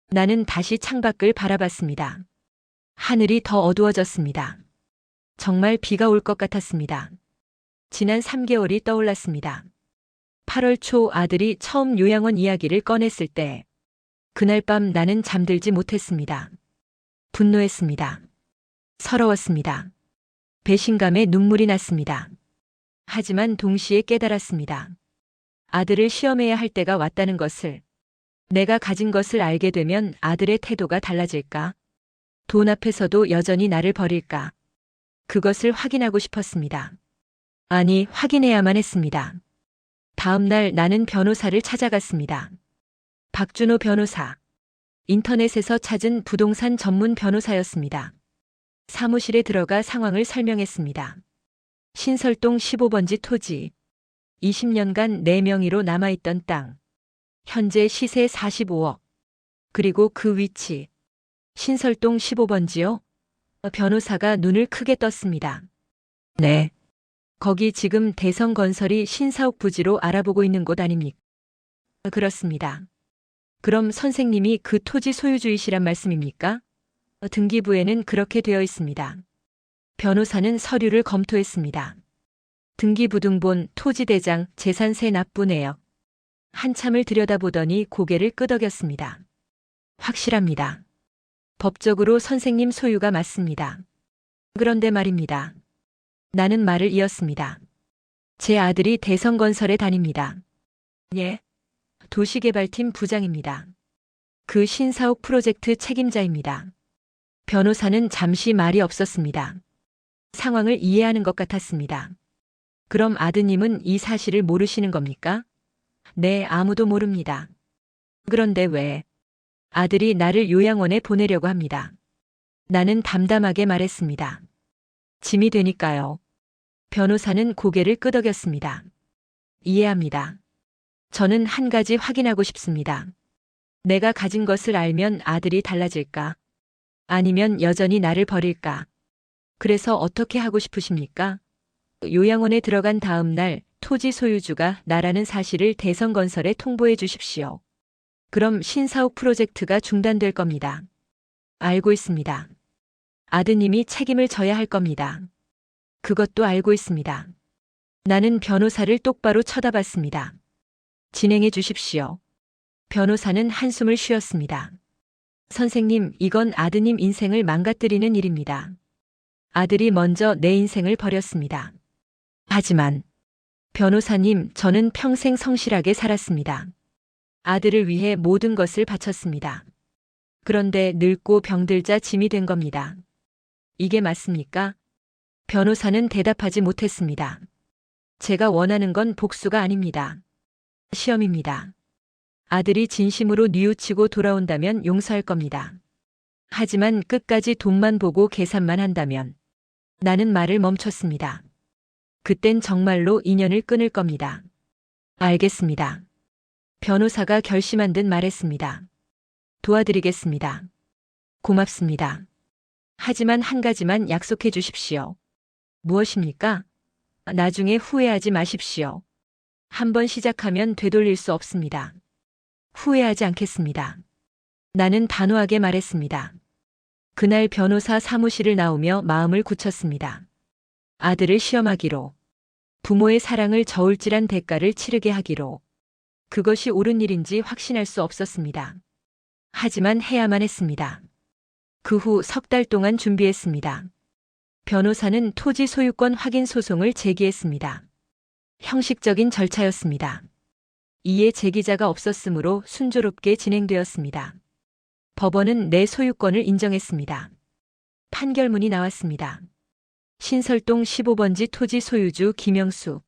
나는 다시 창밖을 바라봤습니다. 하늘이 더 어두워졌습니다. 정말 비가 올 것 같았습니다. 지난 3개월이 떠올랐습니다. 8월 초 아들이 처음 요양원 이야기를 꺼냈을 때 그날 밤 나는 잠들지 못했습니다. 분노했습니다. 서러웠습니다. 배신감에 눈물이 났습니다. 하지만 동시에 깨달았습니다. 아들을 시험해야 할 때가 왔다는 것을. 내가 가진 것을 알게 되면 아들의 태도가 달라질까? 돈 앞에서도 여전히 나를 버릴까? 그것을 확인하고 싶었습니다. 아니, 확인해야만 했습니다. 다음 날 나는 변호사를 찾아갔습니다. 박준호 변호사. 인터넷에서 찾은 부동산 전문 변호사였습니다. 사무실에 들어가 상황을 설명했습니다. 신설동 15번지 토지. 20년간 내 명의로 남아있던 땅. 현재 시세 45억. 그리고 그 위치. 신설동 15번지요? 변호사가 눈을 크게 떴습니다. 네. 거기 지금 대성건설이 신사옥 부지로 알아보고 있는 곳 아닙니까? 그렇습니다. 그럼 선생님이 그 토지 소유주이시란 말씀입니까? 등기부에는 그렇게 되어 있습니다. 변호사는 서류를 검토했습니다. 등기부등본, 토지대장, 재산세 납부 내역. 한참을 들여다보더니 고개를 끄덕였습니다. 확실합니다. 법적으로 선생님 소유가 맞습니다. 그런데 말입니다. 나는 말을 이었습니다. 제 아들이 대성건설에 다닙니다. 예. 도시개발팀 부장입니다. 그 신사옥 프로젝트 책임자입니다. 변호사는 잠시 말이 없었습니다. 상황을 이해하는 것 같았습니다. 그럼 아드님은 이 사실을 모르시는 겁니까? 네, 아무도 모릅니다. 그런데 왜? 아들이 나를 요양원에 보내려고 합니다. 나는 담담하게 말했습니다. 짐이 되니까요. 변호사는 고개를 끄덕였습니다. 이해합니다. 저는 한 가지 확인하고 싶습니다. 내가 가진 것을 알면 아들이 달라질까? 아니면 여전히 나를 버릴까? 그래서 어떻게 하고 싶으십니까? 요양원에 들어간 다음 날 토지 소유주가 나라는 사실을 대성건설에 통보해 주십시오. 그럼 신사옥 프로젝트가 중단될 겁니다. 알고 있습니다. 아드님이 책임을 져야 할 겁니다. 그것도 알고 있습니다. 나는 변호사를 똑바로 쳐다봤습니다. 진행해 주십시오. 변호사는 한숨을 쉬었습니다. 선생님, 이건 아드님 인생을 망가뜨리는 일입니다. 아들이 먼저 내 인생을 버렸습니다. 하지만 변호사님, 저는 평생 성실하게 살았습니다. 아들을 위해 모든 것을 바쳤습니다. 그런데 늙고 병들자 짐이 된 겁니다. 이게 맞습니까? 변호사는 대답하지 못했습니다. 제가 원하는 건 복수가 아닙니다. 시험입니다. 아들이 진심으로 뉘우치고 돌아온다면 용서할 겁니다. 하지만 끝까지 돈만 보고 계산만 한다면 나는 말을 멈췄습니다. 그땐 정말로 인연을 끊을 겁니다. 알겠습니다. 변호사가 결심한 듯 말했습니다. 도와드리겠습니다. 고맙습니다. 하지만 한 가지만 약속해 주십시오. 무엇입니까? 나중에 후회하지 마십시오. 한번 시작하면 되돌릴 수 없습니다. 후회하지 않겠습니다. 나는 단호하게 말했습니다. 그날 변호사 사무실을 나오며 마음을 굳혔습니다. 아들을 시험하기로, 부모의 사랑을 저울질한 대가를 치르게 하기로, 그것이 옳은 일인지 확신할 수 없었습니다. 하지만 해야만 했습니다. 그 후 석 달 동안 준비했습니다. 변호사는 토지 소유권 확인 소송을 제기했습니다. 형식적인 절차였습니다. 이에 제기자가 없었으므로 순조롭게 진행되었습니다. 법원은 내 소유권을 인정했습니다. 판결문이 나왔습니다. 신설동 15번지 토지 소유주 김영수.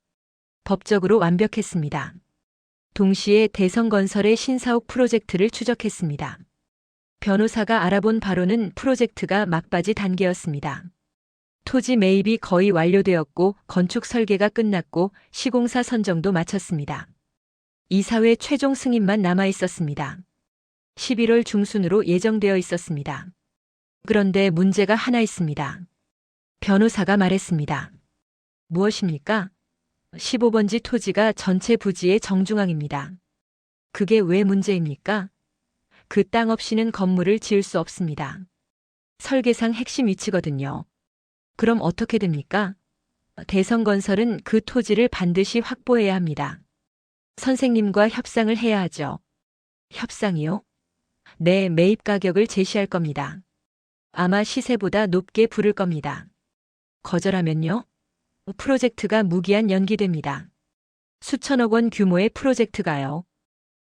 법적으로 완벽했습니다. 동시에 대성건설의 신사옥 프로젝트를 추적했습니다. 변호사가 알아본 바로는 프로젝트가 막바지 단계였습니다. 토지 매입이 거의 완료되었고 건축 설계가 끝났고 시공사 선정도 마쳤습니다. 이사회 최종 승인만 남아 있었습니다. 11월 중순으로 예정되어 있었습니다. 그런데 문제가 하나 있습니다. 변호사가 말했습니다. 무엇입니까? 15번지 토지가 전체 부지의 정중앙입니다. 그게 왜 문제입니까? 그 땅 없이는 건물을 지을 수 없습니다. 설계상 핵심 위치거든요. 그럼 어떻게 됩니까? 대성건설은 그 토지를 반드시 확보해야 합니다. 선생님과 협상을 해야 하죠. 협상이요? 네, 매입 가격을 제시할 겁니다. 아마 시세보다 높게 부를 겁니다. 거절하면요? 프로젝트가 무기한 연기됩니다. 수천억 원 규모의 프로젝트가요.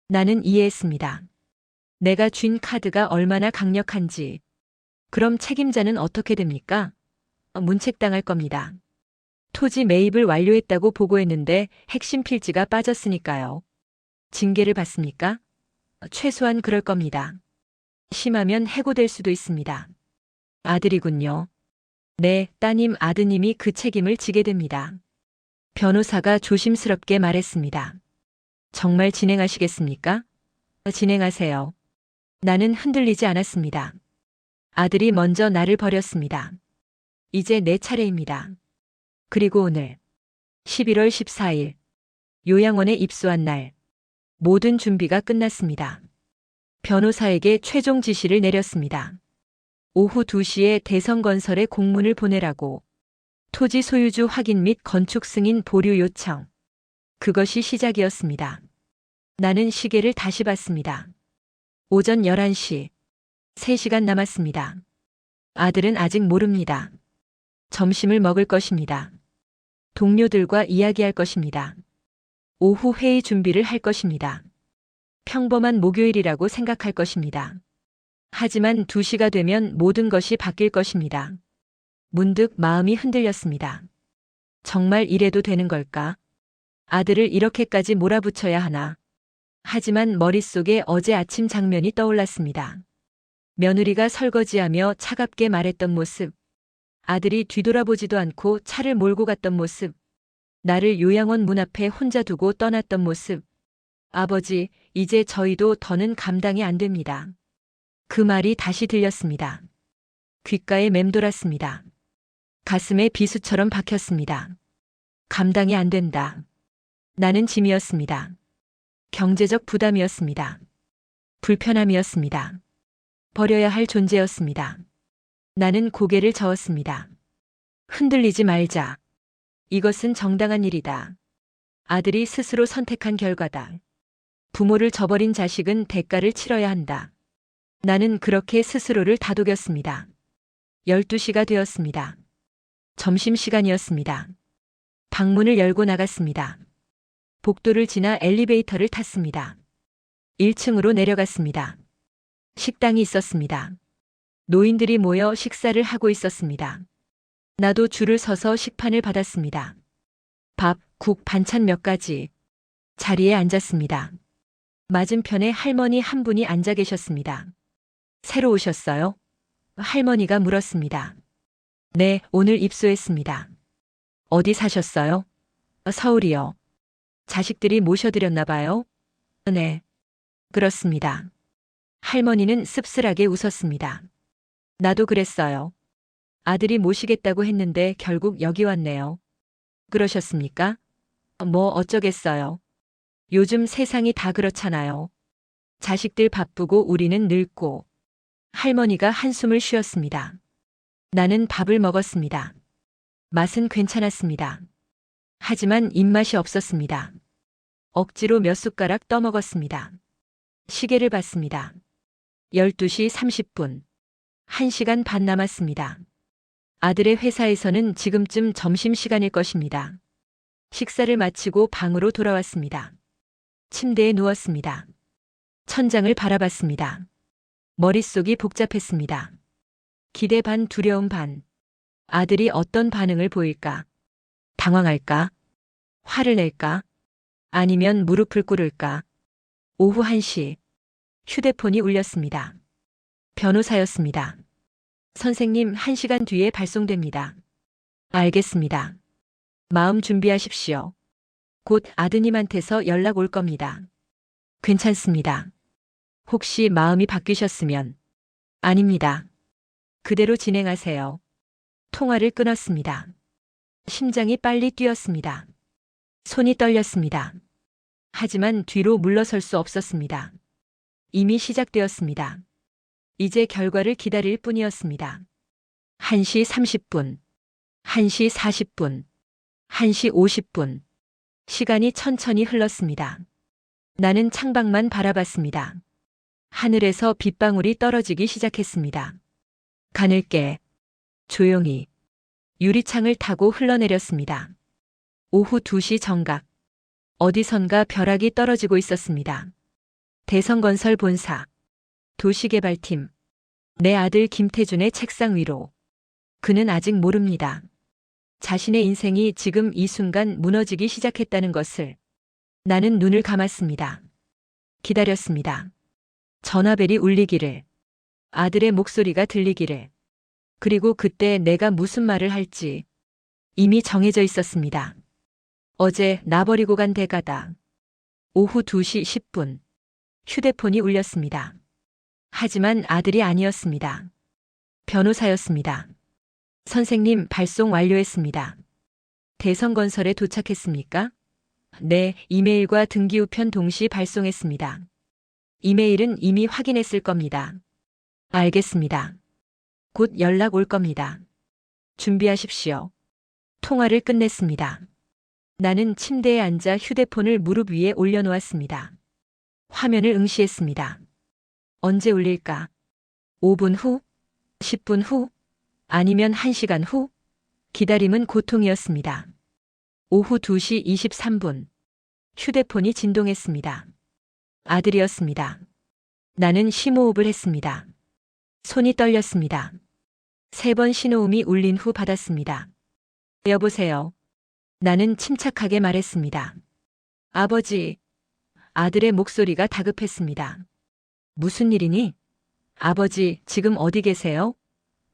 나는 이해했습니다. 내가 쥔 카드가 얼마나 강력한지. 그럼 책임자는 어떻게 됩니까? 문책당할 겁니다. 토지 매입을 완료했다고 보고했는데 핵심 필지가 빠졌으니까요. 징계를 받습니까? 최소한 그럴 겁니다. 심하면 해고될 수도 있습니다. 아들이군요. 네, 따님 아드님이 그 책임을 지게 됩니다. 변호사가 조심스럽게 말했습니다. 정말 진행하시겠습니까? 진행하세요. 나는 흔들리지 않았습니다. 아들이 먼저 나를 버렸습니다. 이제 내 차례입니다. 그리고 오늘 11월 14일 요양원에 입소한 날 모든 준비가 끝났습니다. 변호사에게 최종 지시를 내렸습니다. 오후 2시에 대성건설에 공문을 보내라고. 토지 소유주 확인 및 건축 승인 보류 요청. 그것이 시작이었습니다. 나는 시계를 다시 봤습니다. 오전 11시. 3시간 남았습니다. 아들은 아직 모릅니다. 점심을 먹을 것입니다. 동료들과 이야기할 것입니다. 오후 회의 준비를 할 것입니다. 평범한 목요일이라고 생각할 것입니다. 하지만 2시가 되면 모든 것이 바뀔 것입니다. 문득 마음이 흔들렸습니다. 정말 이래도 되는 걸까? 아들을 이렇게까지 몰아붙여야 하나? 하지만 머릿속에 어제 아침 장면이 떠올랐습니다. 며느리가 설거지하며 차갑게 말했던 모습. 아들이 뒤돌아보지도 않고 차를 몰고 갔던 모습. 나를 요양원 문 앞에 혼자 두고 떠났던 모습. 아버지, 이제 저희도 더는 감당이 안 됩니다. 그 말이 다시 들렸습니다. 귓가에 맴돌았습니다. 가슴에 비수처럼 박혔습니다. 감당이 안 된다. 나는 짐이었습니다. 경제적 부담이었습니다. 불편함이었습니다. 버려야 할 존재였습니다. 나는 고개를 저었습니다. 흔들리지 말자. 이것은 정당한 일이다. 아들이 스스로 선택한 결과다. 부모를 저버린 자식은 대가를 치러야 한다. 나는 그렇게 스스로를 다독였습니다. 12시가 되었습니다. 점심시간이었습니다. 방문을 열고 나갔습니다. 복도를 지나 엘리베이터를 탔습니다. 1층으로 내려갔습니다. 식당이 있었습니다. 노인들이 모여 식사를 하고 있었습니다. 나도 줄을 서서 식판을 받았습니다. 밥, 국, 반찬 몇 가지. 자리에 앉았습니다. 맞은편에 할머니 한 분이 앉아 계셨습니다. 새로 오셨어요? 할머니가 물었습니다. 네, 오늘 입소했습니다. 어디 사셨어요? 서울이요. 자식들이 모셔드렸나 봐요? 네. 그렇습니다. 할머니는 씁쓸하게 웃었습니다. 나도 그랬어요. 아들이 모시겠다고 했는데 결국 여기 왔네요. 그러셨습니까? 뭐 어쩌겠어요. 요즘 세상이 다 그렇잖아요. 자식들 바쁘고 우리는 늙고. 할머니가 한숨을 쉬었습니다. 나는 밥을 먹었습니다. 맛은 괜찮았습니다. 하지만 입맛이 없었습니다. 억지로 몇 숟가락 떠먹었습니다. 시계를 봤습니다. 12시 30분. 1시간 반 남았습니다. 아들의 회사에서는 지금쯤 점심시간일 것입니다. 식사를 마치고 방으로 돌아왔습니다. 침대에 누웠습니다. 천장을 바라봤습니다. 머릿속이 복잡했습니다. 기대 반 두려움 반. 아들이 어떤 반응을 보일까? 당황할까? 화를 낼까? 아니면 무릎을 꿇을까? 오후 1시. 휴대폰이 울렸습니다. 변호사였습니다. 선생님, 1시간 뒤에 발송됩니다. 알겠습니다. 마음 준비하십시오. 곧 아드님한테서 연락 올 겁니다. 괜찮습니다. 혹시 마음이 바뀌셨으면. 아닙니다. 그대로 진행하세요. 통화를 끊었습니다. 심장이 빨리 뛰었습니다. 손이 떨렸습니다. 하지만 뒤로 물러설 수 없었습니다. 이미 시작되었습니다. 이제 결과를 기다릴 뿐이었습니다. 1시 30분, 1시 40분, 1시 50분. 시간이 천천히 흘렀습니다. 나는 창밖만 바라봤습니다. 하늘에서 빗방울이 떨어지기 시작했습니다. 가늘게, 조용히, 유리창을 타고 흘러내렸습니다. 오후 2시 정각. 어디선가 벼락이 떨어지고 있었습니다. 대성건설 본사, 도시개발팀, 내 아들 김태준의 책상 위로. 그는 아직 모릅니다. 자신의 인생이 지금 이 순간 무너지기 시작했다는 것을. 나는 눈을 감았습니다. 기다렸습니다. 전화벨이 울리기를, 아들의 목소리가 들리기를. 그리고 그때 내가 무슨 말을 할지 이미 정해져 있었습니다. 어제 나버리고 간 대가다. 오후 2시 10분. 휴대폰이 울렸습니다. 하지만 아들이 아니었습니다. 변호사였습니다. 선생님, 발송 완료했습니다. 대성건설에 도착했습니까? 네, 이메일과 등기우편 동시 발송했습니다. 이메일은 이미 확인했을 겁니다. 알겠습니다. 곧 연락 올 겁니다. 준비하십시오. 통화를 끝냈습니다. 나는 침대에 앉아 휴대폰을 무릎 위에 올려놓았습니다. 화면을 응시했습니다. 언제 울릴까? 5분 후? 10분 후? 아니면 1시간 후? 기다림은 고통이었습니다. 오후 2시 23분. 휴대폰이 진동했습니다. 아들이었습니다. 나는 심호흡을 했습니다. 손이 떨렸습니다. 3번 신호음이 울린 후 받았습니다. 여보세요. 나는 침착하게 말했습니다. 아버지. 아들의 목소리가 다급했습니다. 무슨 일이니? 아버지, 지금 어디 계세요?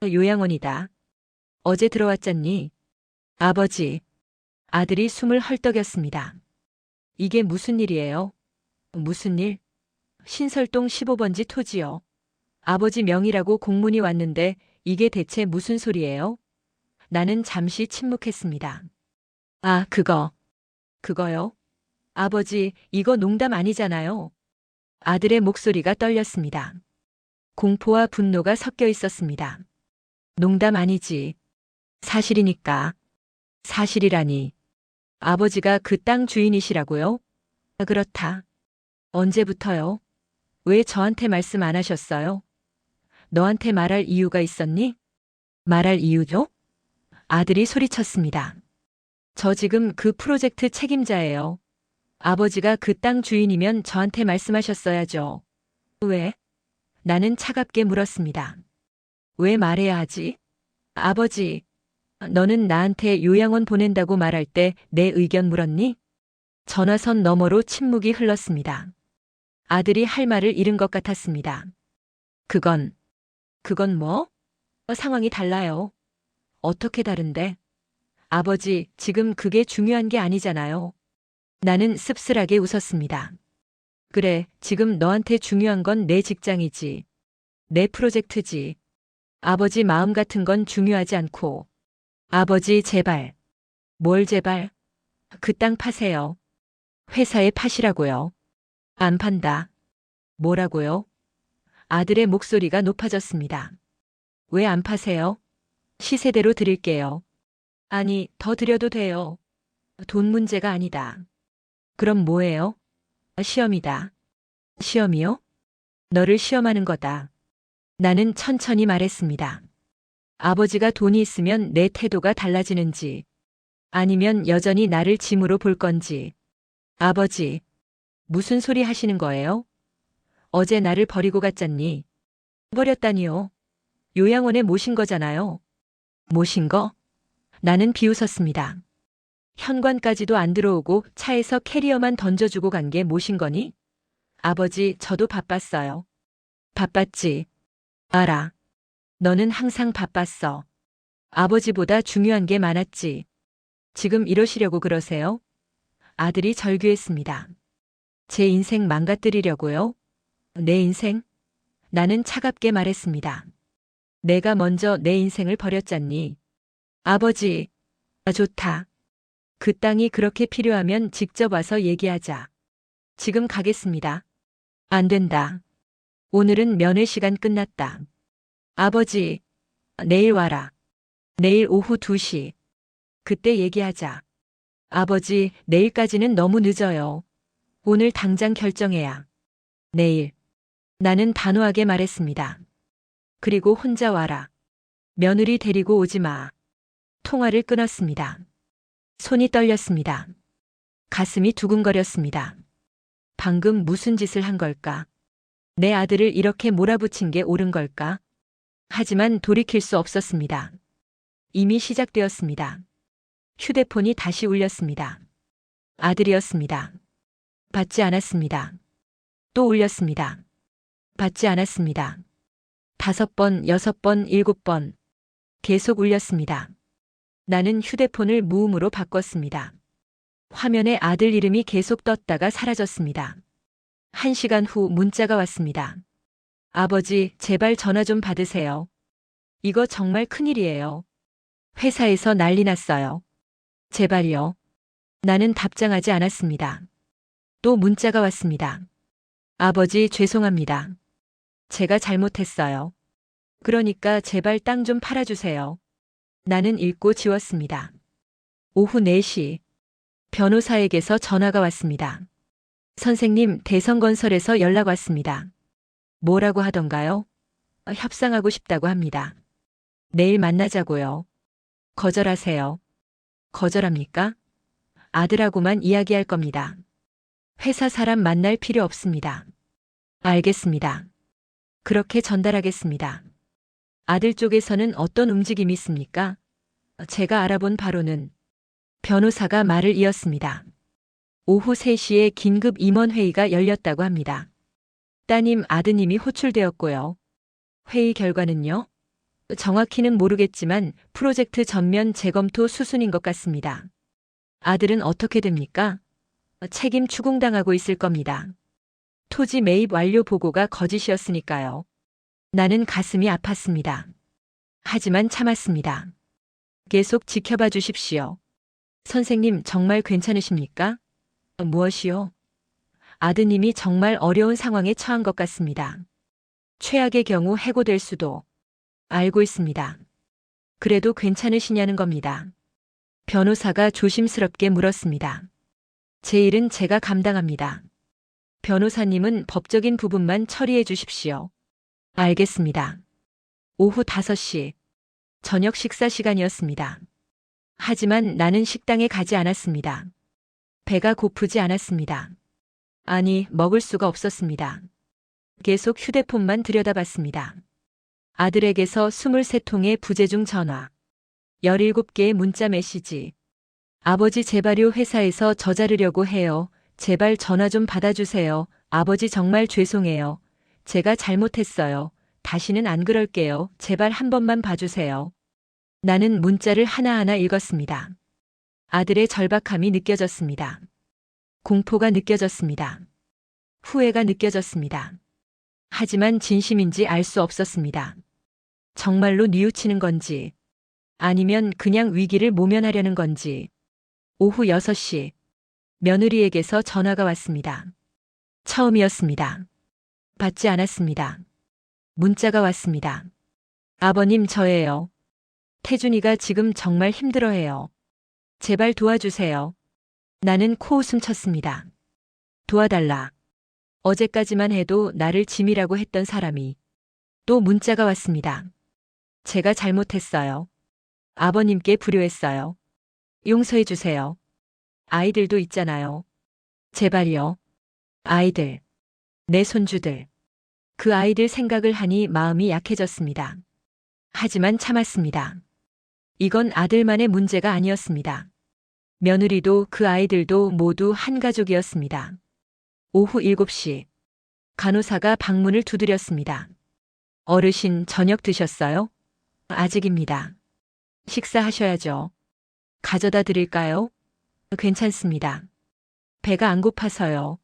요양원이다. 어제 들어왔잖니? 아버지. 아들이 숨을 헐떡였습니다. 이게 무슨 일이에요? 무슨 일? 신설동 15번지 토지요. 아버지 명의라고 공문이 왔는데 이게 대체 무슨 소리예요? 나는 잠시 침묵했습니다. 아, 그거요? 아버지, 이거 농담 아니잖아요. 아들의 목소리가 떨렸습니다. 공포와 분노가 섞여 있었습니다. 농담 아니지. 사실이니까. 사실이라니. 아버지가 그 땅 주인이시라고요? 아, 그렇다. 언제부터요? 왜 저한테 말씀 안 하셨어요? 너한테 말할 이유가 있었니? 말할 이유죠? 아들이 소리쳤습니다. 저 지금 그 프로젝트 책임자예요. 아버지가 그 땅 주인이면 저한테 말씀하셨어야죠. 왜? 나는 차갑게 물었습니다. 왜 말해야 하지? 아버지, 너는 나한테 요양원 보낸다고 말할 때 내 의견 물었니? 전화선 너머로 침묵이 흘렀습니다. 아들이 할 말을 잃은 것 같았습니다. 그건 뭐? 상황이 달라요. 어떻게 다른데? 아버지, 지금 그게 중요한 게 아니잖아요. 나는 씁쓸하게 웃었습니다. 그래, 지금 너한테 중요한 건 내 직장이지. 내 프로젝트지. 아버지 마음 같은 건 중요하지 않고. 아버지, 제발. 뭘 제발? 그 땅 파세요. 회사에 파시라고요. 안 판다. 뭐라고요? 아들의 목소리가 높아졌습니다. 왜 안 파세요? 시세대로 드릴게요. 아니, 더 드려도 돼요. 돈 문제가 아니다. 그럼 뭐예요? 시험이다. 시험이요? 너를 시험하는 거다. 나는 천천히 말했습니다. 아버지가 돈이 있으면 내 태도가 달라지는지, 아니면 여전히 나를 짐으로 볼 건지. 아버지, 무슨 소리 하시는 거예요? 어제 나를 버리고 갔잖니. 버렸다니요. 요양원에 모신 거잖아요. 모신 거? 나는 비웃었습니다. 현관까지도 안 들어오고 차에서 캐리어만 던져주고 간 게 모신 거니? 아버지, 저도 바빴어요. 바빴지. 알아. 너는 항상 바빴어. 아버지보다 중요한 게 많았지. 지금 이러시려고 그러세요? 아들이 절규했습니다. 제 인생 망가뜨리려고요? 내 인생? 나는 차갑게 말했습니다. 내가 먼저 내 인생을 버렸잖니. 아버지, 좋다. 그 땅이 그렇게 필요하면 직접 와서 얘기하자. 지금 가겠습니다. 안 된다. 오늘은 면회 시간 끝났다. 아버지, 내일 와라. 내일 오후 2시. 그때 얘기하자. 아버지, 내일까지는 너무 늦어요. 오늘 당장 결정해야. 내일. 나는 단호하게 말했습니다. 그리고 혼자 와라. 며느리 데리고 오지 마. 통화를 끊었습니다. 손이 떨렸습니다. 가슴이 두근거렸습니다. 방금 무슨 짓을 한 걸까? 내 아들을 이렇게 몰아붙인 게 옳은 걸까? 하지만 돌이킬 수 없었습니다. 이미 시작되었습니다. 휴대폰이 다시 울렸습니다. 아들이었습니다. 받지 않았습니다. 또 울렸습니다. 받지 않았습니다. 5번, 6번, 7번. 계속 울렸습니다. 나는 휴대폰을 무음으로 바꿨습니다. 화면에 아들 이름이 계속 떴다가 사라졌습니다. 1시간 후 문자가 왔습니다. 아버지, 제발 전화 좀 받으세요. 이거 정말 큰일이에요. 회사에서 난리 났어요. 제발요. 나는 답장하지 않았습니다. 또 문자가 왔습니다. 아버지, 죄송합니다. 제가 잘못했어요. 그러니까 제발 땅 좀 팔아주세요. 나는 읽고 지웠습니다. 오후 4시. 변호사에게서 전화가 왔습니다. 선생님, 대성건설에서 연락 왔습니다. 뭐라고 하던가요? 협상하고 싶다고 합니다. 내일 만나자고요. 거절하세요. 거절합니까? 아들하고만 이야기할 겁니다. 회사 사람 만날 필요 없습니다. 알겠습니다. 그렇게 전달하겠습니다. 아들 쪽에서는 어떤 움직임이 있습니까? 제가 알아본 바로는 변호사가 말을 이었습니다. 오후 3시에 긴급 임원회의가 열렸다고 합니다. 따님, 아드님이 호출되었고요. 회의 결과는요? 정확히는 모르겠지만 프로젝트 전면 재검토 수순인 것 같습니다. 아들은 어떻게 됩니까? 책임 추궁당하고 있을 겁니다. 토지 매입 완료 보고가 거짓이었으니까요. 나는 가슴이 아팠습니다. 하지만 참았습니다. 계속 지켜봐 주십시오. 선생님 정말 괜찮으십니까? 무엇이요? 아드님이 정말 어려운 상황에 처한 것 같습니다. 최악의 경우 해고될 수도. 알고 있습니다. 그래도 괜찮으시냐는 겁니다. 변호사가 조심스럽게 물었습니다. 제 일은 제가 감당합니다. 변호사님은 법적인 부분만 처리해 주십시오. 알겠습니다. 오후 5시, 저녁 식사 시간이었습니다. 하지만 나는 식당에 가지 않았습니다. 배가 고프지 않았습니다. 아니, 먹을 수가 없었습니다. 계속 휴대폰만 들여다봤습니다. 아들에게서 23통의 부재중 전화, 17개의 문자 메시지. 아버지 제발요 회사에서 저 자르려고 해요. 제발 전화 좀 받아주세요. 아버지 정말 죄송해요. 제가 잘못했어요. 다시는 안 그럴게요. 제발 한 번만 봐주세요. 나는 문자를 하나하나 읽었습니다. 아들의 절박함이 느껴졌습니다. 공포가 느껴졌습니다. 후회가 느껴졌습니다. 하지만 진심인지 알 수 없었습니다. 정말로 뉘우치는 건지, 아니면 그냥 위기를 모면하려는 건지. 오후 6시, 며느리에게서 전화가 왔습니다. 처음이었습니다. 받지 않았습니다. 문자가 왔습니다. 아버님 저예요. 태준이가 지금 정말 힘들어해요. 제발 도와주세요. 나는 코웃음 쳤습니다. 도와달라. 어제까지만 해도 나를 짐이라고 했던 사람이. 또 문자가 왔습니다. 제가 잘못했어요. 아버님께 불효했어요. 용서해 주세요. 아이들도 있잖아요. 제발요. 아이들. 내 손주들. 그 아이들 생각을 하니 마음이 약해졌습니다. 하지만 참았습니다. 이건 아들만의 문제가 아니었습니다. 며느리도 그 아이들도 모두 한 가족이었습니다. 오후 7시, 간호사가 방문을 두드렸습니다. 어르신 저녁 드셨어요? 아직입니다. 식사하셔야죠. 가져다 드릴까요? 괜찮습니다. 배가 안 고파서요.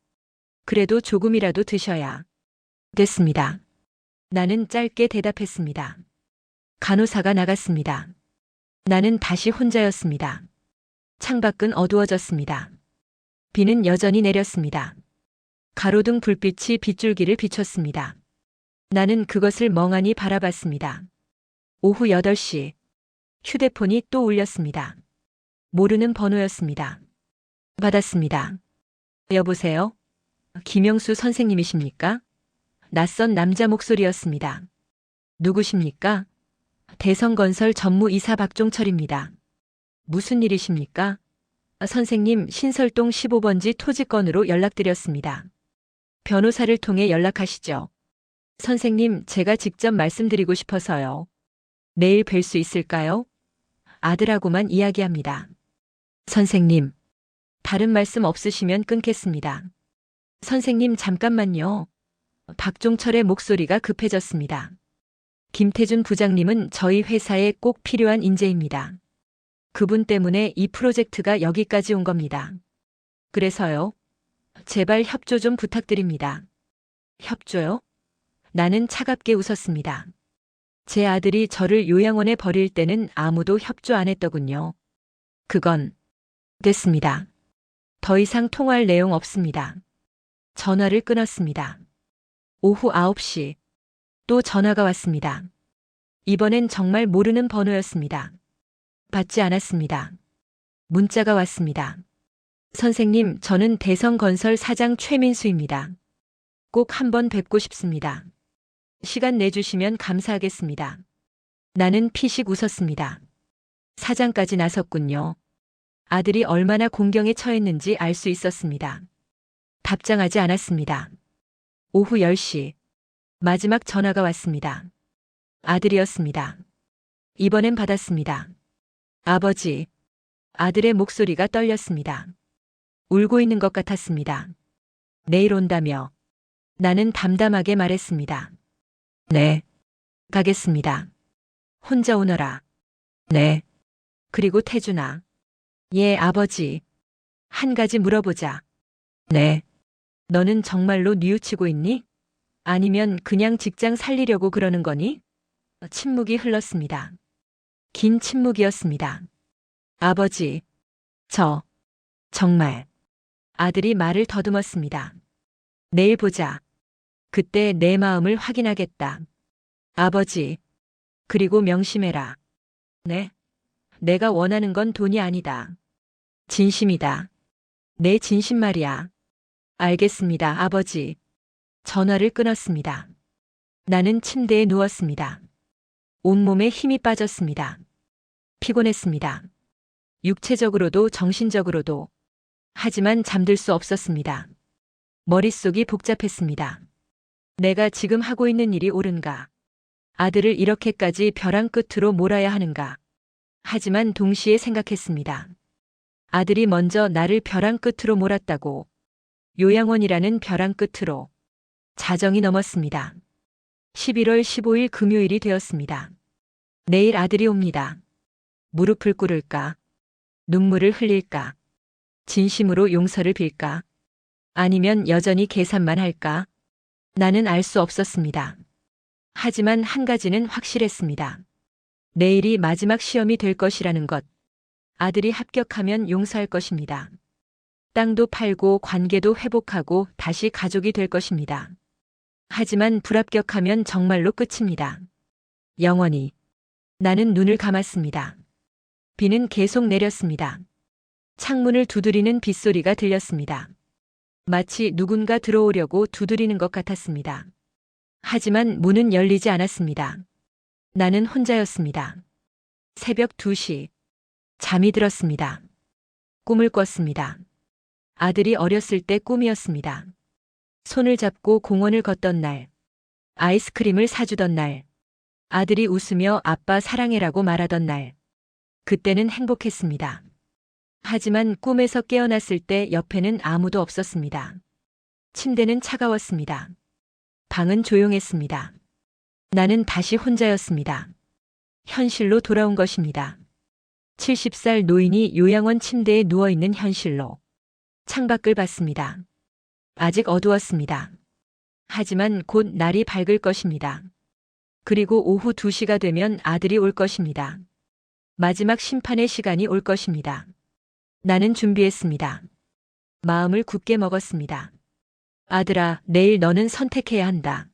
그래도 조금이라도 드셔야. 됐습니다. 나는 짧게 대답했습니다. 간호사가 나갔습니다. 나는 다시 혼자였습니다. 창밖은 어두워졌습니다. 비는 여전히 내렸습니다. 가로등 불빛이 빗줄기를 비췄습니다. 나는 그것을 멍하니 바라봤습니다. 오후 8시, 휴대폰이 또 울렸습니다. 모르는 번호였습니다. 받았습니다. 여보세요? 김영수 선생님이십니까? 낯선 남자 목소리였습니다. 누구십니까? 대성건설 전무이사 박종철입니다. 무슨 일이십니까? 선생님 신설동 15번지 토지 건으로 연락드렸습니다. 변호사를 통해 연락하시죠. 선생님 제가 직접 말씀드리고 싶어서요. 내일 뵐 수 있을까요? 아들하고만 이야기합니다. 선생님, 다른 말씀 없으시면 끊겠습니다. 선생님 잠깐만요. 박종철의 목소리가 급해졌습니다. 김태준 부장님은 저희 회사에 꼭 필요한 인재입니다. 그분 때문에 이 프로젝트가 여기까지 온 겁니다. 그래서요. 제발 협조 좀 부탁드립니다. 협조요? 나는 차갑게 웃었습니다. 제 아들이 저를 요양원에 버릴 때는 아무도 협조 안 했더군요. 그건 됐습니다. 더 이상 통화할 내용 없습니다. 전화를 끊었습니다. 오후 9시 또 전화가 왔습니다. 이번엔 정말 모르는 번호였습니다. 받지 않았습니다. 문자가 왔습니다. 선생님, 저는 대성건설 사장 최민수입니다. 꼭 한번 뵙고 싶습니다. 시간 내주시면 감사하겠습니다. 나는 피식 웃었습니다. 사장까지 나섰군요. 아들이 얼마나 공경에 처했는지 알 수 있었습니다. 답장하지 않았습니다. 오후 10시 마지막 전화가 왔습니다. 아들이었습니다. 이번엔 받았습니다. 아버지. 아들의 목소리가 떨렸습니다. 울고 있는 것 같았습니다. 내일 온다며. 나는 담담하게 말했습니다. 네. 가겠습니다. 혼자 오너라. 네. 그리고 태준아. 예, 아버지. 한 가지 물어보자. 네. 너는 정말로 뉘우치고 있니? 아니면 그냥 직장 살리려고 그러는 거니? 침묵이 흘렀습니다. 긴 침묵이었습니다. 아버지. 정말. 아들이 말을 더듬었습니다. 내일 보자. 그때 내 마음을 확인하겠다. 아버지. 그리고 명심해라. 네. 내가 원하는 건 돈이 아니다. 진심이다. 내 진심 말이야. 알겠습니다, 아버지. 전화를 끊었습니다. 나는 침대에 누웠습니다. 온몸에 힘이 빠졌습니다. 피곤했습니다. 육체적으로도 정신적으로도. 하지만 잠들 수 없었습니다. 머릿속이 복잡했습니다. 내가 지금 하고 있는 일이 옳은가? 아들을 이렇게까지 벼랑 끝으로 몰아야 하는가? 하지만 동시에 생각했습니다. 아들이 먼저 나를 벼랑 끝으로 몰았다고. 요양원이라는 벼랑 끝으로. 자정이 넘었습니다. 11월 15일 금요일이 되었습니다. 내일 아들이 옵니다. 무릎을 꿇을까? 눈물을 흘릴까? 진심으로 용서를 빌까? 아니면 여전히 계산만 할까? 나는 알 수 없었습니다. 하지만 한 가지는 확실했습니다. 내일이 마지막 시험이 될 것이라는 것. 아들이 합격하면 용서할 것입니다. 땅도 팔고 관계도 회복하고 다시 가족이 될 것입니다. 하지만 불합격하면 정말로 끝입니다. 영원히. 나는 눈을 감았습니다. 비는 계속 내렸습니다. 창문을 두드리는 빗소리가 들렸습니다. 마치 누군가 들어오려고 두드리는 것 같았습니다. 하지만 문은 열리지 않았습니다. 나는 혼자였습니다. 새벽 2시. 잠이 들었습니다. 꿈을 꿨습니다. 아들이 어렸을 때 꿈이었습니다. 손을 잡고 공원을 걷던 날, 아이스크림을 사주던 날, 아들이 웃으며 아빠 사랑해라고 말하던 날, 그때는 행복했습니다. 하지만 꿈에서 깨어났을 때 옆에는 아무도 없었습니다. 침대는 차가웠습니다. 방은 조용했습니다. 나는 다시 혼자였습니다. 현실로 돌아온 것입니다. 70살 노인이 요양원 침대에 누워있는 현실로. 창밖을 봤습니다. 아직 어두웠습니다. 하지만 곧 날이 밝을 것입니다. 그리고 오후 2시가 되면 아들이 올 것입니다. 마지막 심판의 시간이 올 것입니다. 나는 준비했습니다. 마음을 굳게 먹었습니다. 아들아, 내일 너는 선택해야 한다.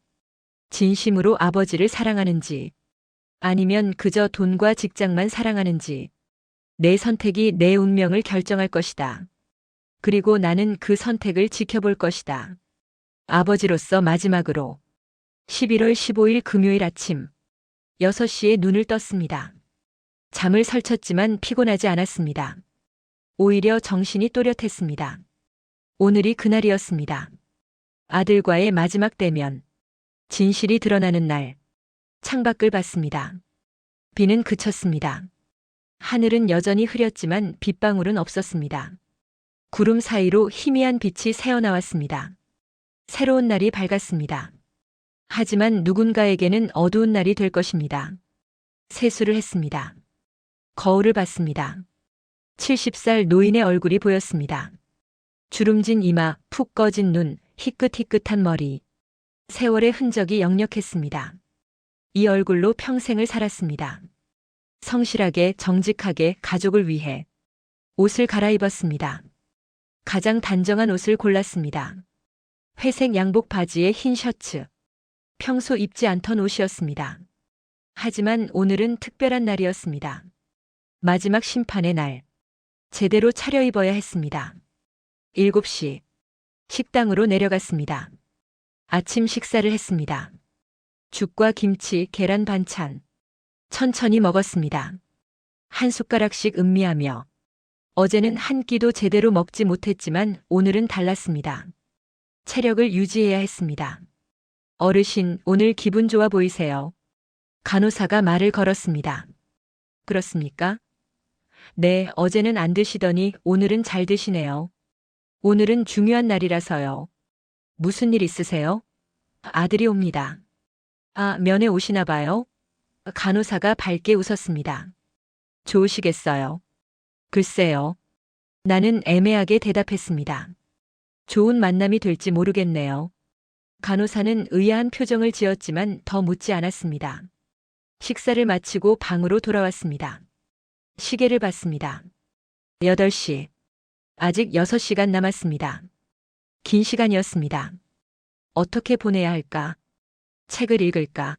진심으로 아버지를 사랑하는지, 아니면 그저 돈과 직장만 사랑하는지. 내 선택이 내 운명을 결정할 것이다. 그리고 나는 그 선택을 지켜볼 것이다. 아버지로서 마지막으로. 11월 15일 금요일 아침 6시에 눈을 떴습니다. 잠을 설쳤지만 피곤하지 않았습니다. 오히려 정신이 또렷했습니다. 오늘이 그날이었습니다. 아들과의 마지막 대면. 진실이 드러나는 날. 창밖을 봤습니다. 비는 그쳤습니다. 하늘은 여전히 흐렸지만 빗방울은 없었습니다. 구름 사이로 희미한 빛이 새어나왔습니다. 새로운 날이 밝았습니다. 하지만 누군가에게는 어두운 날이 될 것입니다. 세수를 했습니다. 거울을 봤습니다. 70살 노인의 얼굴이 보였습니다. 주름진 이마, 푹 꺼진 눈, 희끗희끗한 머리. 세월의 흔적이 역력했습니다. 이 얼굴로 평생을 살았습니다. 성실하게, 정직하게, 가족을 위해. 옷을 갈아입었습니다. 가장 단정한 옷을 골랐습니다. 회색 양복 바지에 흰 셔츠. 평소 입지 않던 옷이었습니다. 하지만 오늘은 특별한 날이었습니다. 마지막 심판의 날. 제대로 차려입어야 했습니다. 7시. 식당으로 내려갔습니다. 아침 식사를 했습니다. 죽과 김치, 계란 반찬. 천천히 먹었습니다. 한 숟가락씩 음미하며. 어제는 한 끼도 제대로 먹지 못했지만 오늘은 달랐습니다. 체력을 유지해야 했습니다. 어르신, 오늘 기분 좋아 보이세요. 간호사가 말을 걸었습니다. 그렇습니까? 네, 어제는 안 드시더니 오늘은 잘 드시네요. 오늘은 중요한 날이라서요. 무슨 일 있으세요? 아들이 옵니다. 아, 면회 오시나 봐요? 간호사가 밝게 웃었습니다. 좋으시겠어요? 글쎄요. 나는 애매하게 대답했습니다. 좋은 만남이 될지 모르겠네요. 간호사는 의아한 표정을 지었지만 더 묻지 않았습니다. 식사를 마치고 방으로 돌아왔습니다. 시계를 봤습니다. 8시. 아직 6시간 남았습니다. 긴 시간이었습니다. 어떻게 보내야 할까? 책을 읽을까?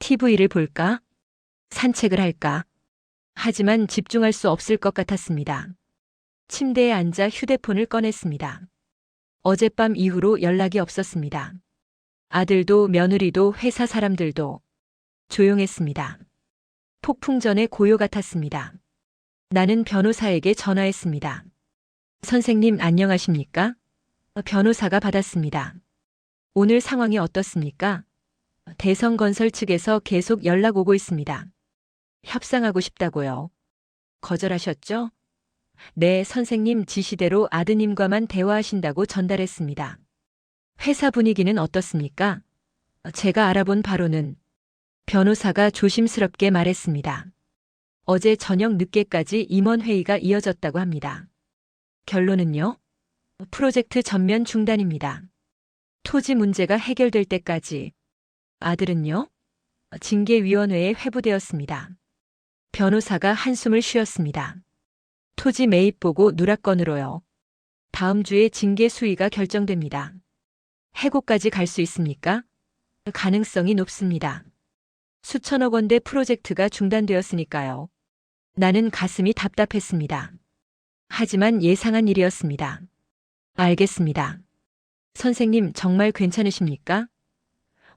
TV를 볼까? 산책을 할까? 하지만 집중할 수 없을 것 같았습니다. 침대에 앉아 휴대폰을 꺼냈습니다. 어젯밤 이후로 연락이 없었습니다. 아들도 며느리도 회사 사람들도 조용했습니다. 폭풍 전의 고요 같았습니다. 나는 변호사에게 전화했습니다. 선생님 안녕하십니까? 변호사가 받았습니다. 오늘 상황이 어떻습니까? 대성건설 측에서 계속 연락 오고 있습니다. 협상하고 싶다고요. 거절하셨죠? 네, 선생님 지시대로 아드님과만 대화하신다고 전달했습니다. 회사 분위기는 어떻습니까? 제가 알아본 바로는 변호사가 조심스럽게 말했습니다. 어제 저녁 늦게까지 임원회의가 이어졌다고 합니다. 결론은요? 프로젝트 전면 중단입니다. 토지 문제가 해결될 때까지. 아들은요? 징계위원회에 회부되었습니다. 변호사가 한숨을 쉬었습니다. 토지 매입 보고 누락건으로요. 다음 주에 징계 수위가 결정됩니다. 해고까지 갈 수 있습니까? 가능성이 높습니다. 수천억 원대 프로젝트가 중단되었으니까요. 나는 가슴이 답답했습니다. 하지만 예상한 일이었습니다. 알겠습니다. 선생님 정말 괜찮으십니까?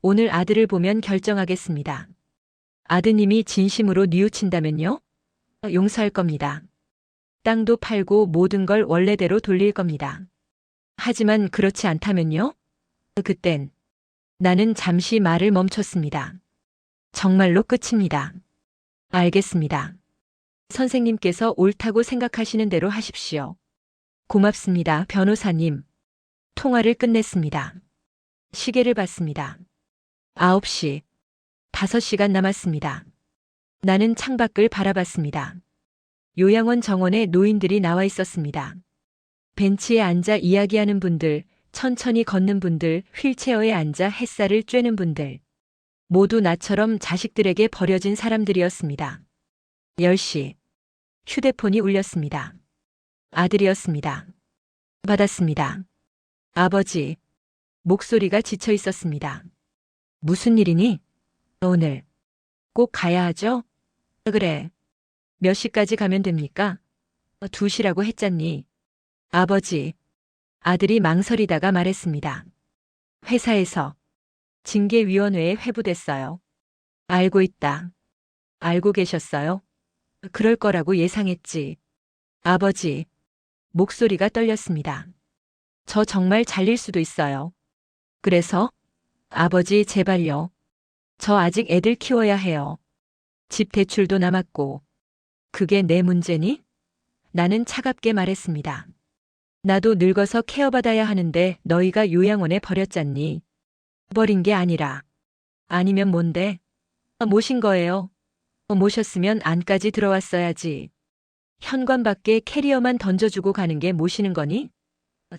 오늘 아들을 보면 결정하겠습니다. 아드님이 진심으로 뉘우친다면요? 용서할 겁니다. 땅도 팔고 모든 걸 원래대로 돌릴 겁니다. 하지만 그렇지 않다면요? 그땐 나는 잠시 말을 멈췄습니다. 정말로 끝입니다. 알겠습니다. 선생님께서 옳다고 생각하시는 대로 하십시오. 고맙습니다, 변호사님. 통화를 끝냈습니다. 시계를 봤습니다. 9시. 5시간 남았습니다. 나는 창밖을 바라봤습니다. 요양원 정원에 노인들이 나와 있었습니다. 벤치에 앉아 이야기하는 분들, 천천히 걷는 분들, 휠체어에 앉아 햇살을 쬐는 분들. 모두 나처럼 자식들에게 버려진 사람들이었습니다. 10시. 휴대폰이 울렸습니다. 아들이었습니다. 받았습니다. 아버지. 목소리가 지쳐 있었습니다. 무슨 일이니? 오늘. 꼭 가야 하죠? 그래. 몇 시까지 가면 됩니까? 2시라고 했잖니. 아버지. 아들이 망설이다가 말했습니다. 회사에서 징계위원회에 회부됐어요. 알고 있다. 알고 계셨어요? 그럴 거라고 예상했지. 아버지. 목소리가 떨렸습니다. 저 정말 잘릴 수도 있어요. 그래서? 아버지 제발요. 저 아직 애들 키워야 해요. 집 대출도 남았고. 그게 내 문제니? 나는 차갑게 말했습니다. 나도 늙어서 케어받아야 하는데 너희가 요양원에 버렸잖니. 버린 게 아니라. 아니면 뭔데? 모신 거예요. 모셨으면 안까지 들어왔어야지. 현관 밖에 캐리어만 던져주고 가는 게 모시는 거니?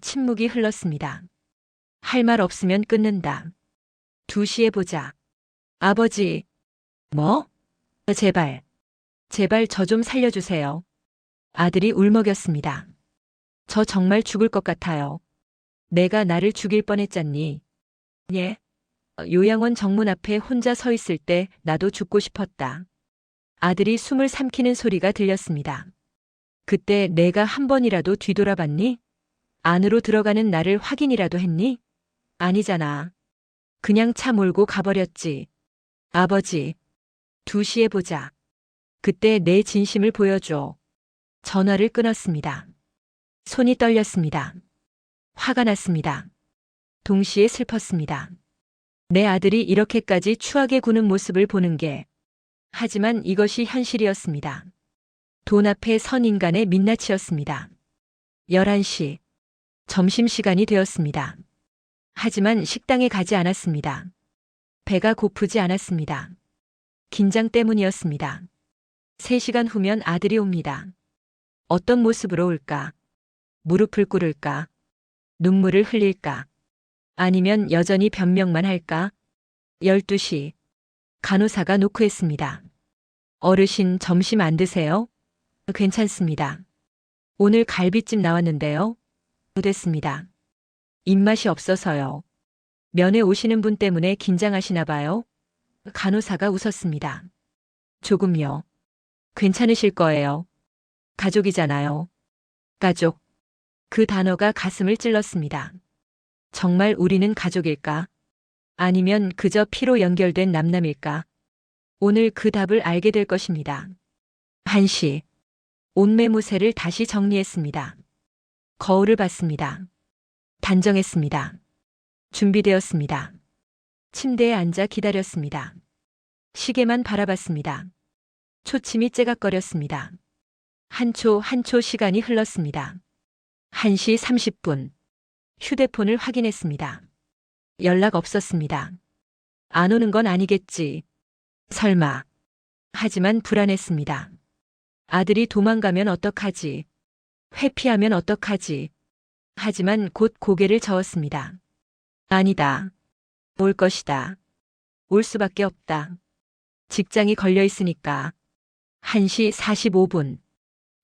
침묵이 흘렀습니다. 할 말 없으면 끊는다. 2시에 보자. 아버지. 뭐? 제발. 제발 저 좀 살려주세요. 아들이 울먹였습니다. 저 정말 죽을 것 같아요. 내가 나를 죽일 뻔했잖니. 예. 요양원 정문 앞에 혼자 서 있을 때 나도 죽고 싶었다. 아들이 숨을 삼키는 소리가 들렸습니다. 그때 내가 한 번이라도 뒤돌아봤니? 안으로 들어가는 나를 확인이라도 했니? 아니잖아. 그냥 차 몰고 가버렸지. 아버지. 2시에 보자. 그때 내 진심을 보여줘. 전화를 끊었습니다. 손이 떨렸습니다. 화가 났습니다. 동시에 슬펐습니다. 내 아들이 이렇게까지 추하게 구는 모습을 보는 게. 하지만 이것이 현실이었습니다. 돈 앞에 선 인간의 민낯이었습니다. 11시. 점심시간이 되었습니다. 하지만 식당에 가지 않았습니다. 배가 고프지 않았습니다. 긴장 때문이었습니다. 3시간 후면 아들이 옵니다. 어떤 모습으로 올까? 무릎을 꿇을까? 눈물을 흘릴까? 아니면 여전히 변명만 할까? 12시. 간호사가 노크했습니다. 어르신 점심 안 드세요? 괜찮습니다. 오늘 갈비찜 나왔는데요. 됐습니다. 입맛이 없어서요. 면회 오시는 분 때문에 긴장하시나 봐요. 간호사가 웃었습니다. 조금요. 괜찮으실 거예요. 가족이잖아요. 가족. 그 단어가 가슴을 찔렀습니다. 정말 우리는 가족일까? 아니면 그저 피로 연결된 남남일까? 오늘 그 답을 알게 될 것입니다. 1시. 옷매무새를 다시 정리했습니다. 거울을 봤습니다. 단정했습니다. 준비되었습니다. 침대에 앉아 기다렸습니다. 시계만 바라봤습니다. 초침이 째각거렸습니다. 한 초 한 초 시간이 흘렀습니다. 1시 30분. 휴대폰을 확인했습니다. 연락 없었습니다. 안 오는 건 아니겠지. 설마. 하지만 불안했습니다. 아들이 도망가면 어떡하지? 회피하면 어떡하지? 하지만 곧 고개를 저었습니다. 아니다. 올 것이다. 올 수밖에 없다. 직장이 걸려 있으니까. 1시 45분.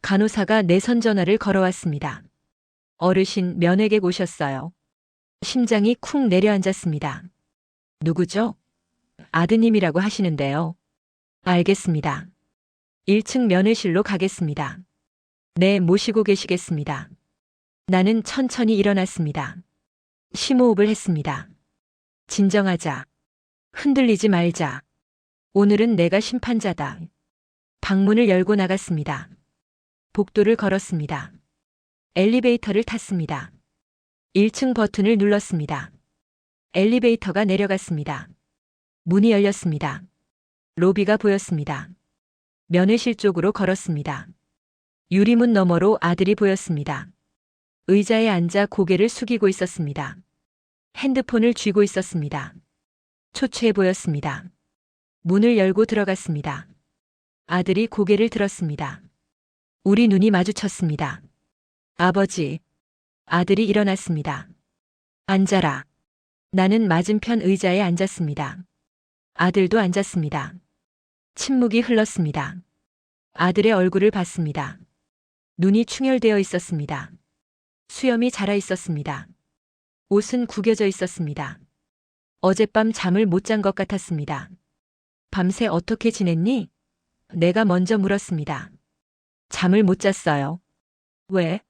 간호사가 내선 전화를 걸어왔습니다. 어르신 면회객 오셨어요. 심장이 쿵 내려앉았습니다. 누구죠? 아드님이라고 하시는데요. 알겠습니다. 1층 면회실로 가겠습니다. 네, 모시고 계시겠습니다. 나는 천천히 일어났습니다. 심호흡을 했습니다. 진정하자. 흔들리지 말자. 오늘은 내가 심판자다. 방문을 열고 나갔습니다. 복도를 걸었습니다. 엘리베이터를 탔습니다. 1층 버튼을 눌렀습니다. 엘리베이터가 내려갔습니다. 문이 열렸습니다. 로비가 보였습니다. 면회실 쪽으로 걸었습니다. 유리문 너머로 아들이 보였습니다. 의자에 앉아 고개를 숙이고 있었습니다. 핸드폰을 쥐고 있었습니다. 초췌해 보였습니다. 문을 열고 들어갔습니다. 아들이 고개를 들었습니다. 우리 눈이 마주쳤습니다. 아버지. 아들이 일어났습니다. 앉아라. 나는 맞은편 의자에 앉았습니다. 아들도 앉았습니다. 침묵이 흘렀습니다. 아들의 얼굴을 봤습니다. 눈이 충혈되어 있었습니다. 수염이 자라 있었습니다. 옷은 구겨져 있었습니다. 어젯밤 잠을 못 잔 것 같았습니다. 밤새 어떻게 지냈니? 내가 먼저 물었습니다. 잠을 못 잤어요. 왜?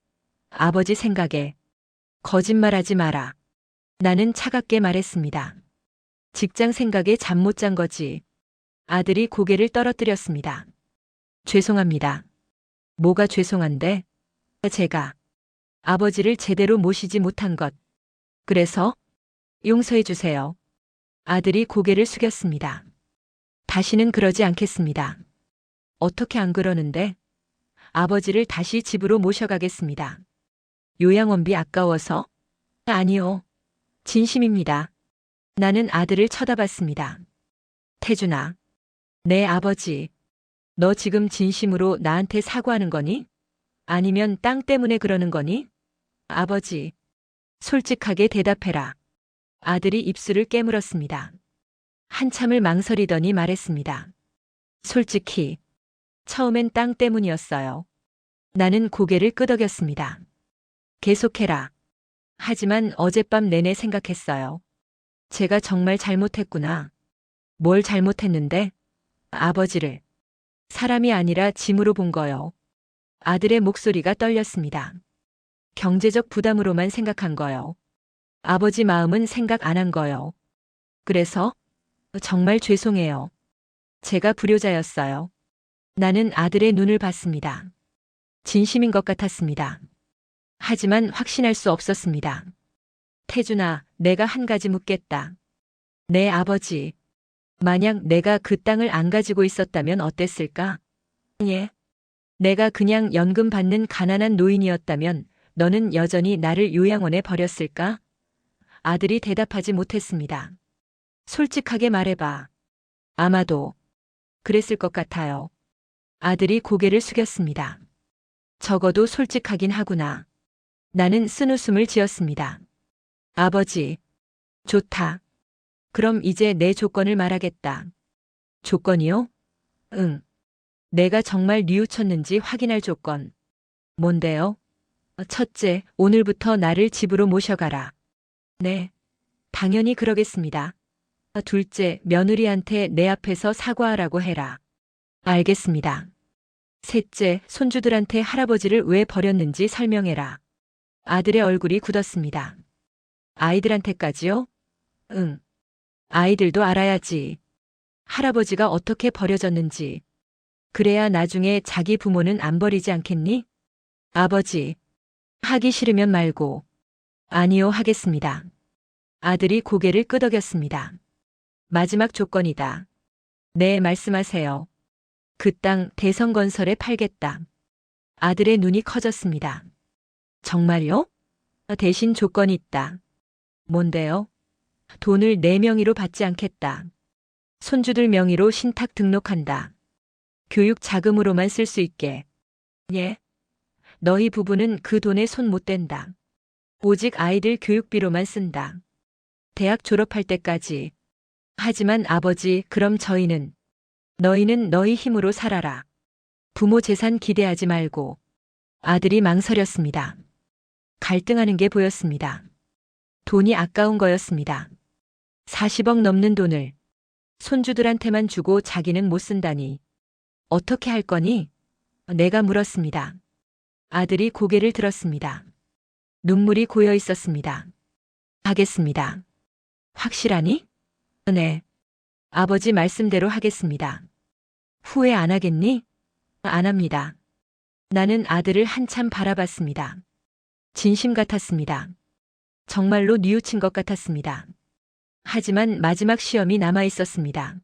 아버지 생각에. 거짓말하지 마라. 나는 차갑게 말했습니다. 직장 생각에 잠 못 잔 거지. 아들이 고개를 떨어뜨렸습니다. 죄송합니다. 뭐가 죄송한데? 제가 아버지를 제대로 모시지 못한 것. 그래서 용서해 주세요. 아들이 고개를 숙였습니다. 다시는 그러지 않겠습니다. 어떻게 안 그러는데? 아버지를 다시 집으로 모셔가겠습니다. 요양원비 아까워서? 아니요. 진심입니다. 나는 아들을 쳐다봤습니다. 태준아. 내 아버지. 너 지금 진심으로 나한테 사과하는 거니? 아니면 땅 때문에 그러는 거니? 아버지. 솔직하게 대답해라. 아들이 입술을 깨물었습니다. 한참을 망설이더니 말했습니다. 솔직히. 처음엔 땅 때문이었어요. 나는 고개를 끄덕였습니다. 계속해라. 하지만 어젯밤 내내 생각했어요. 제가 정말 잘못했구나. 뭘 잘못했는데? 아버지를. 사람이 아니라 짐으로 본 거요. 아들의 목소리가 떨렸습니다. 경제적 부담으로만 생각한 거요. 아버지 마음은 생각 안 한 거요. 그래서? 정말 죄송해요. 제가 불효자였어요. 나는 아들의 눈을 봤습니다. 진심인 것 같았습니다. 하지만 확신할 수 없었습니다. 태준아, 내가 한 가지 묻겠다. 내 아버지. 만약 내가 그 땅을 안 가지고 있었다면 어땠을까? 예. 내가 그냥 연금 받는 가난한 노인이었다면 너는 여전히 나를 요양원에 버렸을까? 아들이 대답하지 못했습니다. 솔직하게 말해봐. 아마도. 그랬을 것 같아요. 아들이 고개를 숙였습니다. 적어도 솔직하긴 하구나. 나는 쓴웃음을 지었습니다. 아버지, 좋다. 그럼 이제 내 조건을 말하겠다. 조건이요? 응. 내가 정말 뉘우쳤는지 확인할 조건. 뭔데요? 첫째, 오늘부터 나를 집으로 모셔가라. 네. 당연히 그러겠습니다. 둘째, 며느리한테 내 앞에서 사과하라고 해라. 알겠습니다. 셋째, 손주들한테 할아버지를 왜 버렸는지 설명해라. 아들의 얼굴이 굳었습니다. 아이들한테까지요? 응. 아이들도 알아야지. 할아버지가 어떻게 버려졌는지. 그래야 나중에 자기 부모는 안 버리지 않겠니? 아버지. 하기 싫으면 말고. 아니요, 하겠습니다. 아들이 고개를 끄덕였습니다. 마지막 조건이다. 네, 말씀하세요. 그 땅 대성건설에 팔겠다. 아들의 눈이 커졌습니다. 정말요? 대신 조건이 있다. 뭔데요? 돈을 내 명의로 받지 않겠다. 손주들 명의로 신탁 등록한다. 교육 자금으로만 쓸 수 있게. 예? 너희 부부는 그 돈에 손 못 댄다. 오직 아이들 교육비로만 쓴다. 대학 졸업할 때까지. 하지만 아버지, 그럼 너희는 너희 힘으로 살아라. 부모 재산 기대하지 말고. 아들이 망설였습니다. 갈등하는 게 보였습니다. 돈이 아까운 거였습니다. 40억 넘는 돈을 손주들한테만 주고 자기는 못 쓴다니. 어떻게 할 거니? 내가 물었습니다. 아들이 고개를 들었습니다. 눈물이 고여 있었습니다. 하겠습니다. 확실하니? 네. 아버지 말씀대로 하겠습니다. 후회 안 하겠니? 안 합니다. 나는 아들을 한참 바라봤습니다. 진심 같았습니다. 정말로 뉘우친 것 같았습니다. 하지만 마지막 시험이 남아 있었습니다.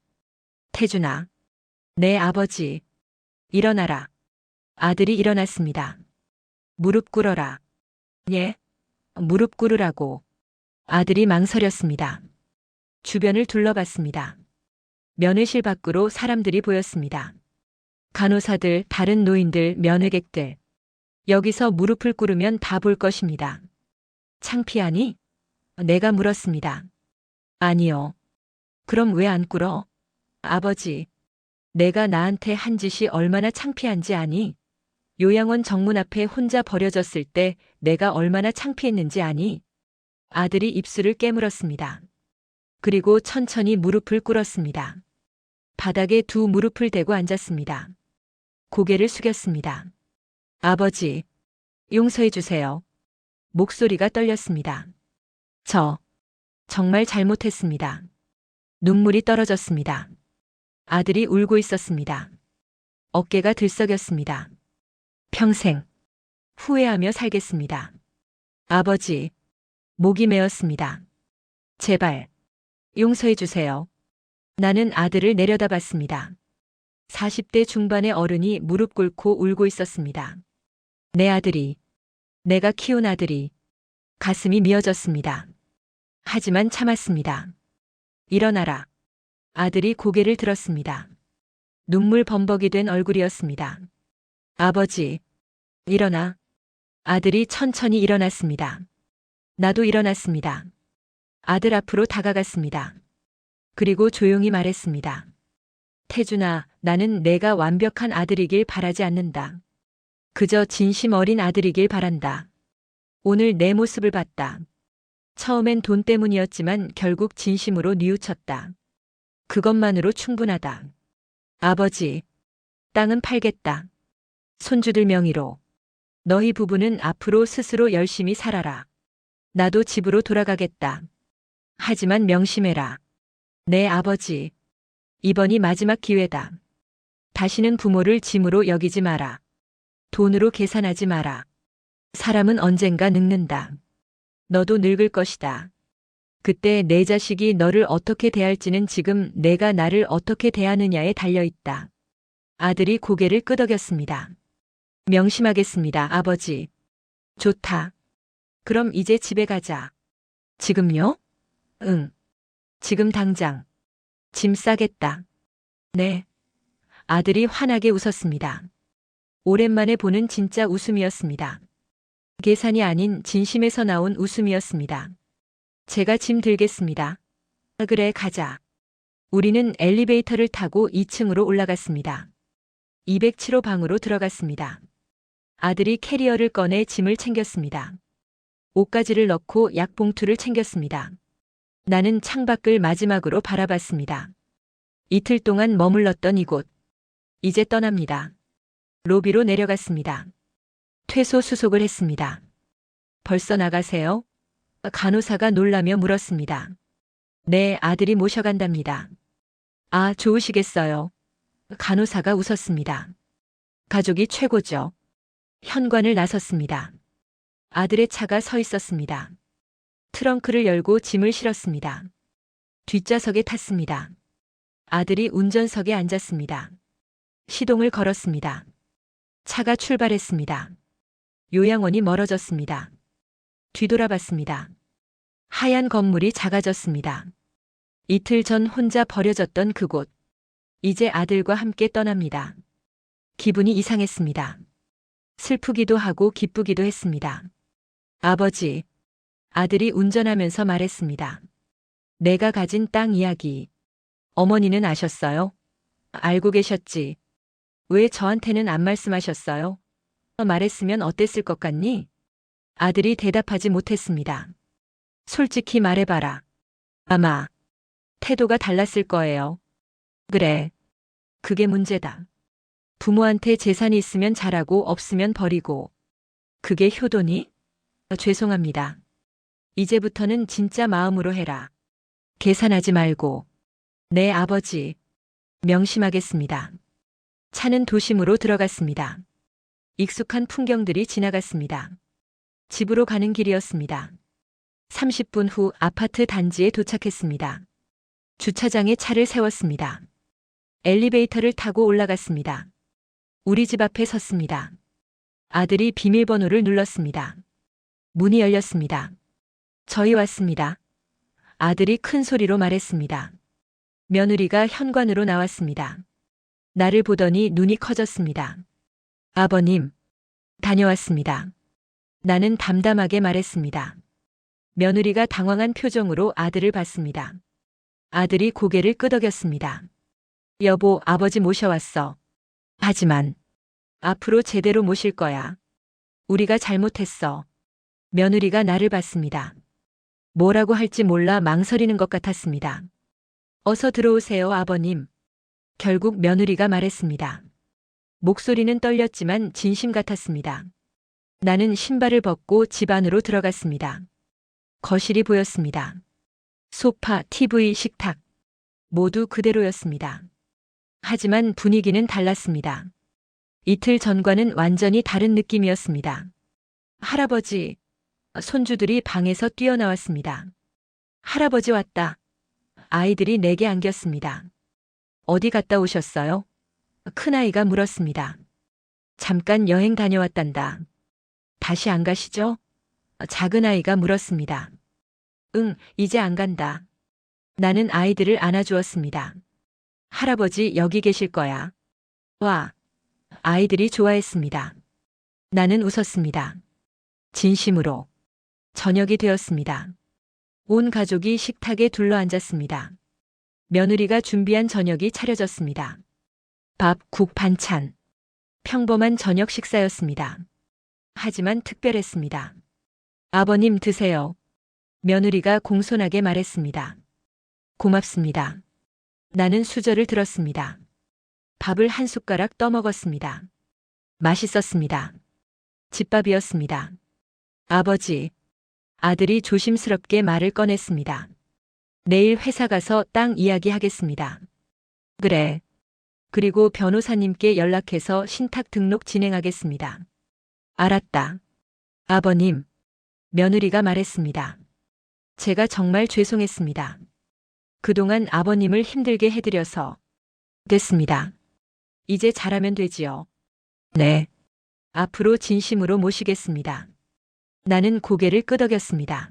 태준아, 내 아버지, 일어나라. 아들이 일어났습니다. 무릎 꿇어라. 예? 무릎 꿇으라고. 아들이 망설였습니다. 주변을 둘러봤습니다. 면회실 밖으로 사람들이 보였습니다. 간호사들, 다른 노인들, 면회객들. 여기서 무릎을 꿇으면 다 볼 것입니다. 창피하니? 내가 물었습니다. 아니요. 그럼 왜 안 꿇어? 아버지, 내가 나한테 한 짓이 얼마나 창피한지 아니? 요양원 정문 앞에 혼자 버려졌을 때 내가 얼마나 창피했는지 아니? 아들이 입술을 깨물었습니다. 그리고 천천히 무릎을 꿇었습니다. 바닥에 두 무릎을 대고 앉았습니다. 고개를 숙였습니다. 아버지, 용서해 주세요. 목소리가 떨렸습니다. 정말 잘못했습니다. 눈물이 떨어졌습니다. 아들이 울고 있었습니다. 어깨가 들썩였습니다. 평생 후회하며 살겠습니다. 아버지, 목이 메었습니다. 제발 용서해 주세요. 나는 아들을 내려다봤습니다. 40대 중반의 어른이 무릎 꿇고 울고 있었습니다. 내 아들이, 내가 키운 아들이. 가슴이 미어졌습니다. 하지만 참았습니다. 일어나라. 아들이 고개를 들었습니다. 눈물 범벅이 된 얼굴이었습니다. 아버지, 일어나. 아들이 천천히 일어났습니다. 나도 일어났습니다. 아들 앞으로 다가갔습니다. 그리고 조용히 말했습니다. 태준아, 나는 내가 완벽한 아들이길 바라지 않는다. 그저 진심 어린 아들이길 바란다. 오늘 내 모습을 봤다. 처음엔 돈 때문이었지만 결국 진심으로 뉘우쳤다. 그것만으로 충분하다. 아버지, 땅은 팔겠다. 손주들 명의로. 너희 부부는 앞으로 스스로 열심히 살아라. 나도 집으로 돌아가겠다. 하지만 명심해라. 내 아버지, 이번이 마지막 기회다. 다시는 부모를 짐으로 여기지 마라. 돈으로 계산하지 마라. 사람은 언젠가 늙는다. 너도 늙을 것이다. 그때 내 자식이 너를 어떻게 대할지는 지금 내가 나를 어떻게 대하느냐에 달려있다. 아들이 고개를 끄덕였습니다. 명심하겠습니다, 아버지. 좋다. 그럼 이제 집에 가자. 지금요? 응. 지금 당장. 짐 싸겠다. 네. 아들이 환하게 웃었습니다. 오랜만에 보는 진짜 웃음이었습니다. 계산이 아닌 진심에서 나온 웃음이었습니다. 제가 짐 들겠습니다. 그래, 가자. 우리는 엘리베이터를 타고 2층으로 올라갔습니다. 207호 방으로 들어갔습니다. 아들이 캐리어를 꺼내 짐을 챙겼습니다. 옷가지를 넣고 약봉투를 챙겼습니다. 나는 창밖을 마지막으로 바라봤습니다. 이틀 동안 머물렀던 이곳. 이제 떠납니다. 로비로 내려갔습니다. 퇴소 수속을 했습니다. 벌써 나가세요? 간호사가 놀라며 물었습니다. 네, 아들이 모셔간답니다. 아, 좋으시겠어요. 간호사가 웃었습니다. 가족이 최고죠. 현관을 나섰습니다. 아들의 차가 서 있었습니다. 트렁크를 열고 짐을 실었습니다. 뒷좌석에 탔습니다. 아들이 운전석에 앉았습니다. 시동을 걸었습니다. 차가 출발했습니다. 요양원이 멀어졌습니다. 뒤돌아봤습니다. 하얀 건물이 작아졌습니다. 이틀 전 혼자 버려졌던 그곳. 이제 아들과 함께 떠납니다. 기분이 이상했습니다. 슬프기도 하고 기쁘기도 했습니다. 아버지. 아들이 운전하면서 말했습니다. 내가 가진 땅 이야기. 어머니는 아셨어요? 알고 계셨지. 왜 저한테는 안 말씀하셨어요? 말했으면 어땠을 것 같니? 아들이 대답하지 못했습니다. 솔직히 말해봐라. 아마 태도가 달랐을 거예요. 그래. 그게 문제다. 부모한테 재산이 있으면 잘하고 없으면 버리고. 그게 효도니? 죄송합니다. 이제부터는 진짜 마음으로 해라. 계산하지 말고. 네, 아버지. 명심하겠습니다. 차는 도심으로 들어갔습니다. 익숙한 풍경들이 지나갔습니다. 집으로 가는 길이었습니다. 30분 후 아파트 단지에 도착했습니다. 주차장에 차를 세웠습니다. 엘리베이터를 타고 올라갔습니다. 우리 집 앞에 섰습니다. 아들이 비밀번호를 눌렀습니다. 문이 열렸습니다. 저희 왔습니다. 아들이 큰 소리로 말했습니다. 며느리가 현관으로 나왔습니다. 나를 보더니 눈이 커졌습니다. 아버님, 다녀왔습니다. 나는 담담하게 말했습니다. 며느리가 당황한 표정으로 아들을 봤습니다. 아들이 고개를 끄덕였습니다. 여보, 아버지 모셔왔어. 하지만 앞으로 제대로 모실 거야. 우리가 잘못했어. 며느리가 나를 봤습니다. 뭐라고 할지 몰라 망설이는 것 같았습니다. 어서 들어오세요, 아버님. 결국 며느리가 말했습니다. 목소리는 떨렸지만 진심 같았습니다. 나는 신발을 벗고 집 안으로 들어갔습니다. 거실이 보였습니다. 소파, TV, 식탁. 모두 그대로였습니다. 하지만 분위기는 달랐습니다. 이틀 전과는 완전히 다른 느낌이었습니다. 할아버지, 손주들이 방에서 뛰어나왔습니다. 할아버지 왔다. 아이들이 내게 안겼습니다. 어디 갔다 오셨어요? 큰아이가 물었습니다. 잠깐 여행 다녀왔단다. 다시 안 가시죠? 작은아이가 물었습니다. 응, 이제 안 간다. 나는 아이들을 안아주었습니다. 할아버지 여기 계실 거야. 와. 아이들이 좋아했습니다. 나는 웃었습니다. 진심으로. 저녁이 되었습니다. 온 가족이 식탁에 둘러앉았습니다. 며느리가 준비한 저녁이 차려졌습니다. 밥, 국, 반찬. 평범한 저녁 식사였습니다. 하지만 특별했습니다. 아버님 드세요. 며느리가 공손하게 말했습니다. 고맙습니다. 나는 수저를 들었습니다. 밥을 한 숟가락 떠먹었습니다. 맛있었습니다. 집밥이었습니다. 아버지. 아들이 조심스럽게 말을 꺼냈습니다. 내일 회사 가서 땅 이야기하겠습니다. 그래. 그리고 변호사님께 연락해서 신탁 등록 진행하겠습니다. 알았다. 아버님. 며느리가 말했습니다. 제가 정말 죄송했습니다. 그동안 아버님을 힘들게 해드려서. 됐습니다. 이제 잘하면 되지요. 네. 앞으로 진심으로 모시겠습니다. 나는 고개를 끄덕였습니다.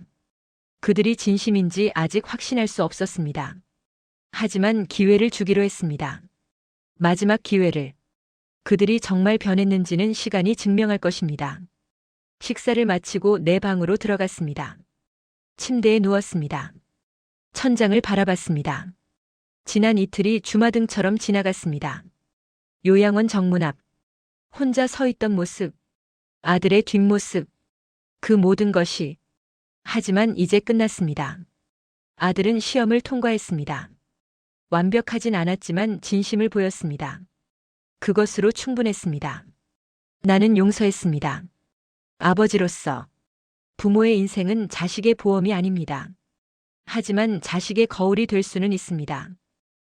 그들이 진심인지 아직 확신할 수 없었습니다. 하지만 기회를 주기로 했습니다. 마지막 기회를. 그들이 정말 변했는지는 시간이 증명할 것입니다. 식사를 마치고 내 방으로 들어갔습니다. 침대에 누웠습니다. 천장을 바라봤습니다. 지난 이틀이 주마등처럼 지나갔습니다. 요양원 정문 앞. 혼자 서 있던 모습. 아들의 뒷모습. 그 모든 것이. 하지만 이제 끝났습니다. 아들은 시험을 통과했습니다. 완벽하진 않았지만 진심을 보였습니다. 그것으로 충분했습니다. 나는 용서했습니다. 아버지로서. 부모의 인생은 자식의 보험이 아닙니다. 하지만 자식의 거울이 될 수는 있습니다.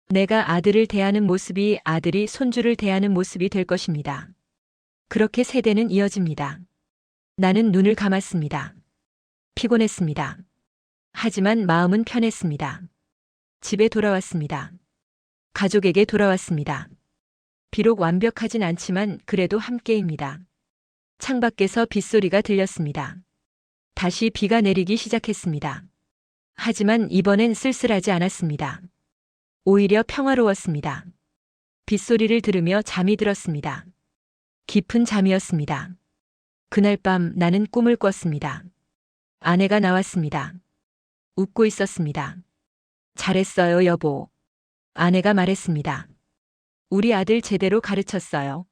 내가 아들을 대하는 모습이 아들이 손주를 대하는 모습이 될 것입니다. 그렇게 세대는 이어집니다. 나는 눈을 감았습니다. 피곤했습니다. 하지만 마음은 편했습니다. 집에 돌아왔습니다. 가족에게 돌아왔습니다. 비록 완벽하진 않지만 그래도 함께입니다. 창밖에서 빗소리가 들렸습니다. 다시 비가 내리기 시작했습니다. 하지만 이번엔 쓸쓸하지 않았습니다. 오히려 평화로웠습니다. 빗소리를 들으며 잠이 들었습니다. 깊은 잠이었습니다. 그날 밤 나는 꿈을 꿨습니다. 아내가 나왔습니다. 웃고 있었습니다. 잘했어요, 여보. 아내가 말했습니다. 우리 아들 제대로 가르쳤어요.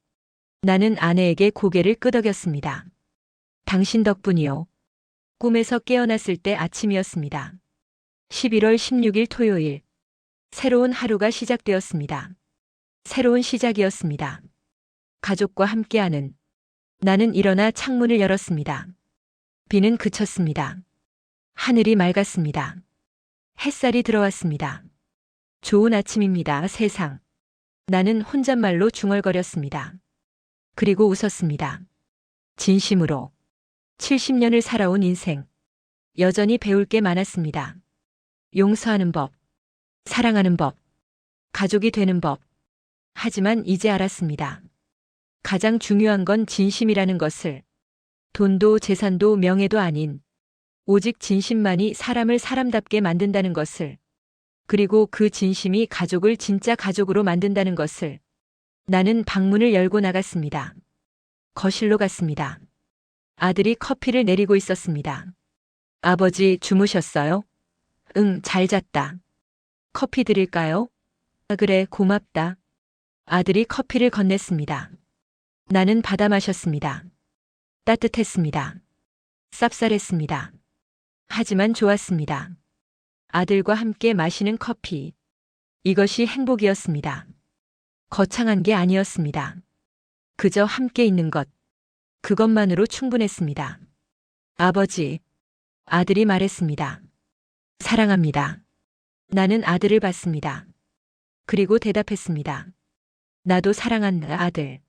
나는 아내에게 고개를 끄덕였습니다. 당신 덕분이요. 꿈에서 깨어났을 때 아침이었습니다. 11월 16일 토요일. 새로운 하루가 시작되었습니다. 새로운 시작이었습니다. 가족과 함께하는. 나는 일어나 창문을 열었습니다. 비는 그쳤습니다. 하늘이 맑았습니다. 햇살이 들어왔습니다. 좋은 아침입니다, 세상. 나는 혼잣말로 중얼거렸습니다. 그리고 웃었습니다. 진심으로. 70년을 살아온 인생. 여전히 배울 게 많았습니다. 용서하는 법, 사랑하는 법, 가족이 되는 법. 하지만 이제 알았습니다. 가장 중요한 건 진심이라는 것을. 돈도 재산도 명예도 아닌 오직 진심만이 사람을 사람답게 만든다는 것을. 그리고 그 진심이 가족을 진짜 가족으로 만든다는 것을. 나는 방문을 열고 나갔습니다. 거실로 갔습니다. 아들이 커피를 내리고 있었습니다. 아버지 주무셨어요? 응, 잘 잤다. 커피 드릴까요? 아, 그래, 고맙다. 아들이 커피를 건넸습니다. 나는 받아 마셨습니다. 따뜻했습니다. 쌉쌀했습니다. 하지만 좋았습니다. 아들과 함께 마시는 커피. 이것이 행복이었습니다. 거창한 게 아니었습니다. 그저 함께 있는 것. 그것만으로 충분했습니다. 아버지. 아들이 말했습니다. 사랑합니다. 나는 아들을 봤습니다. 그리고 대답했습니다. 나도 사랑한다, 아들.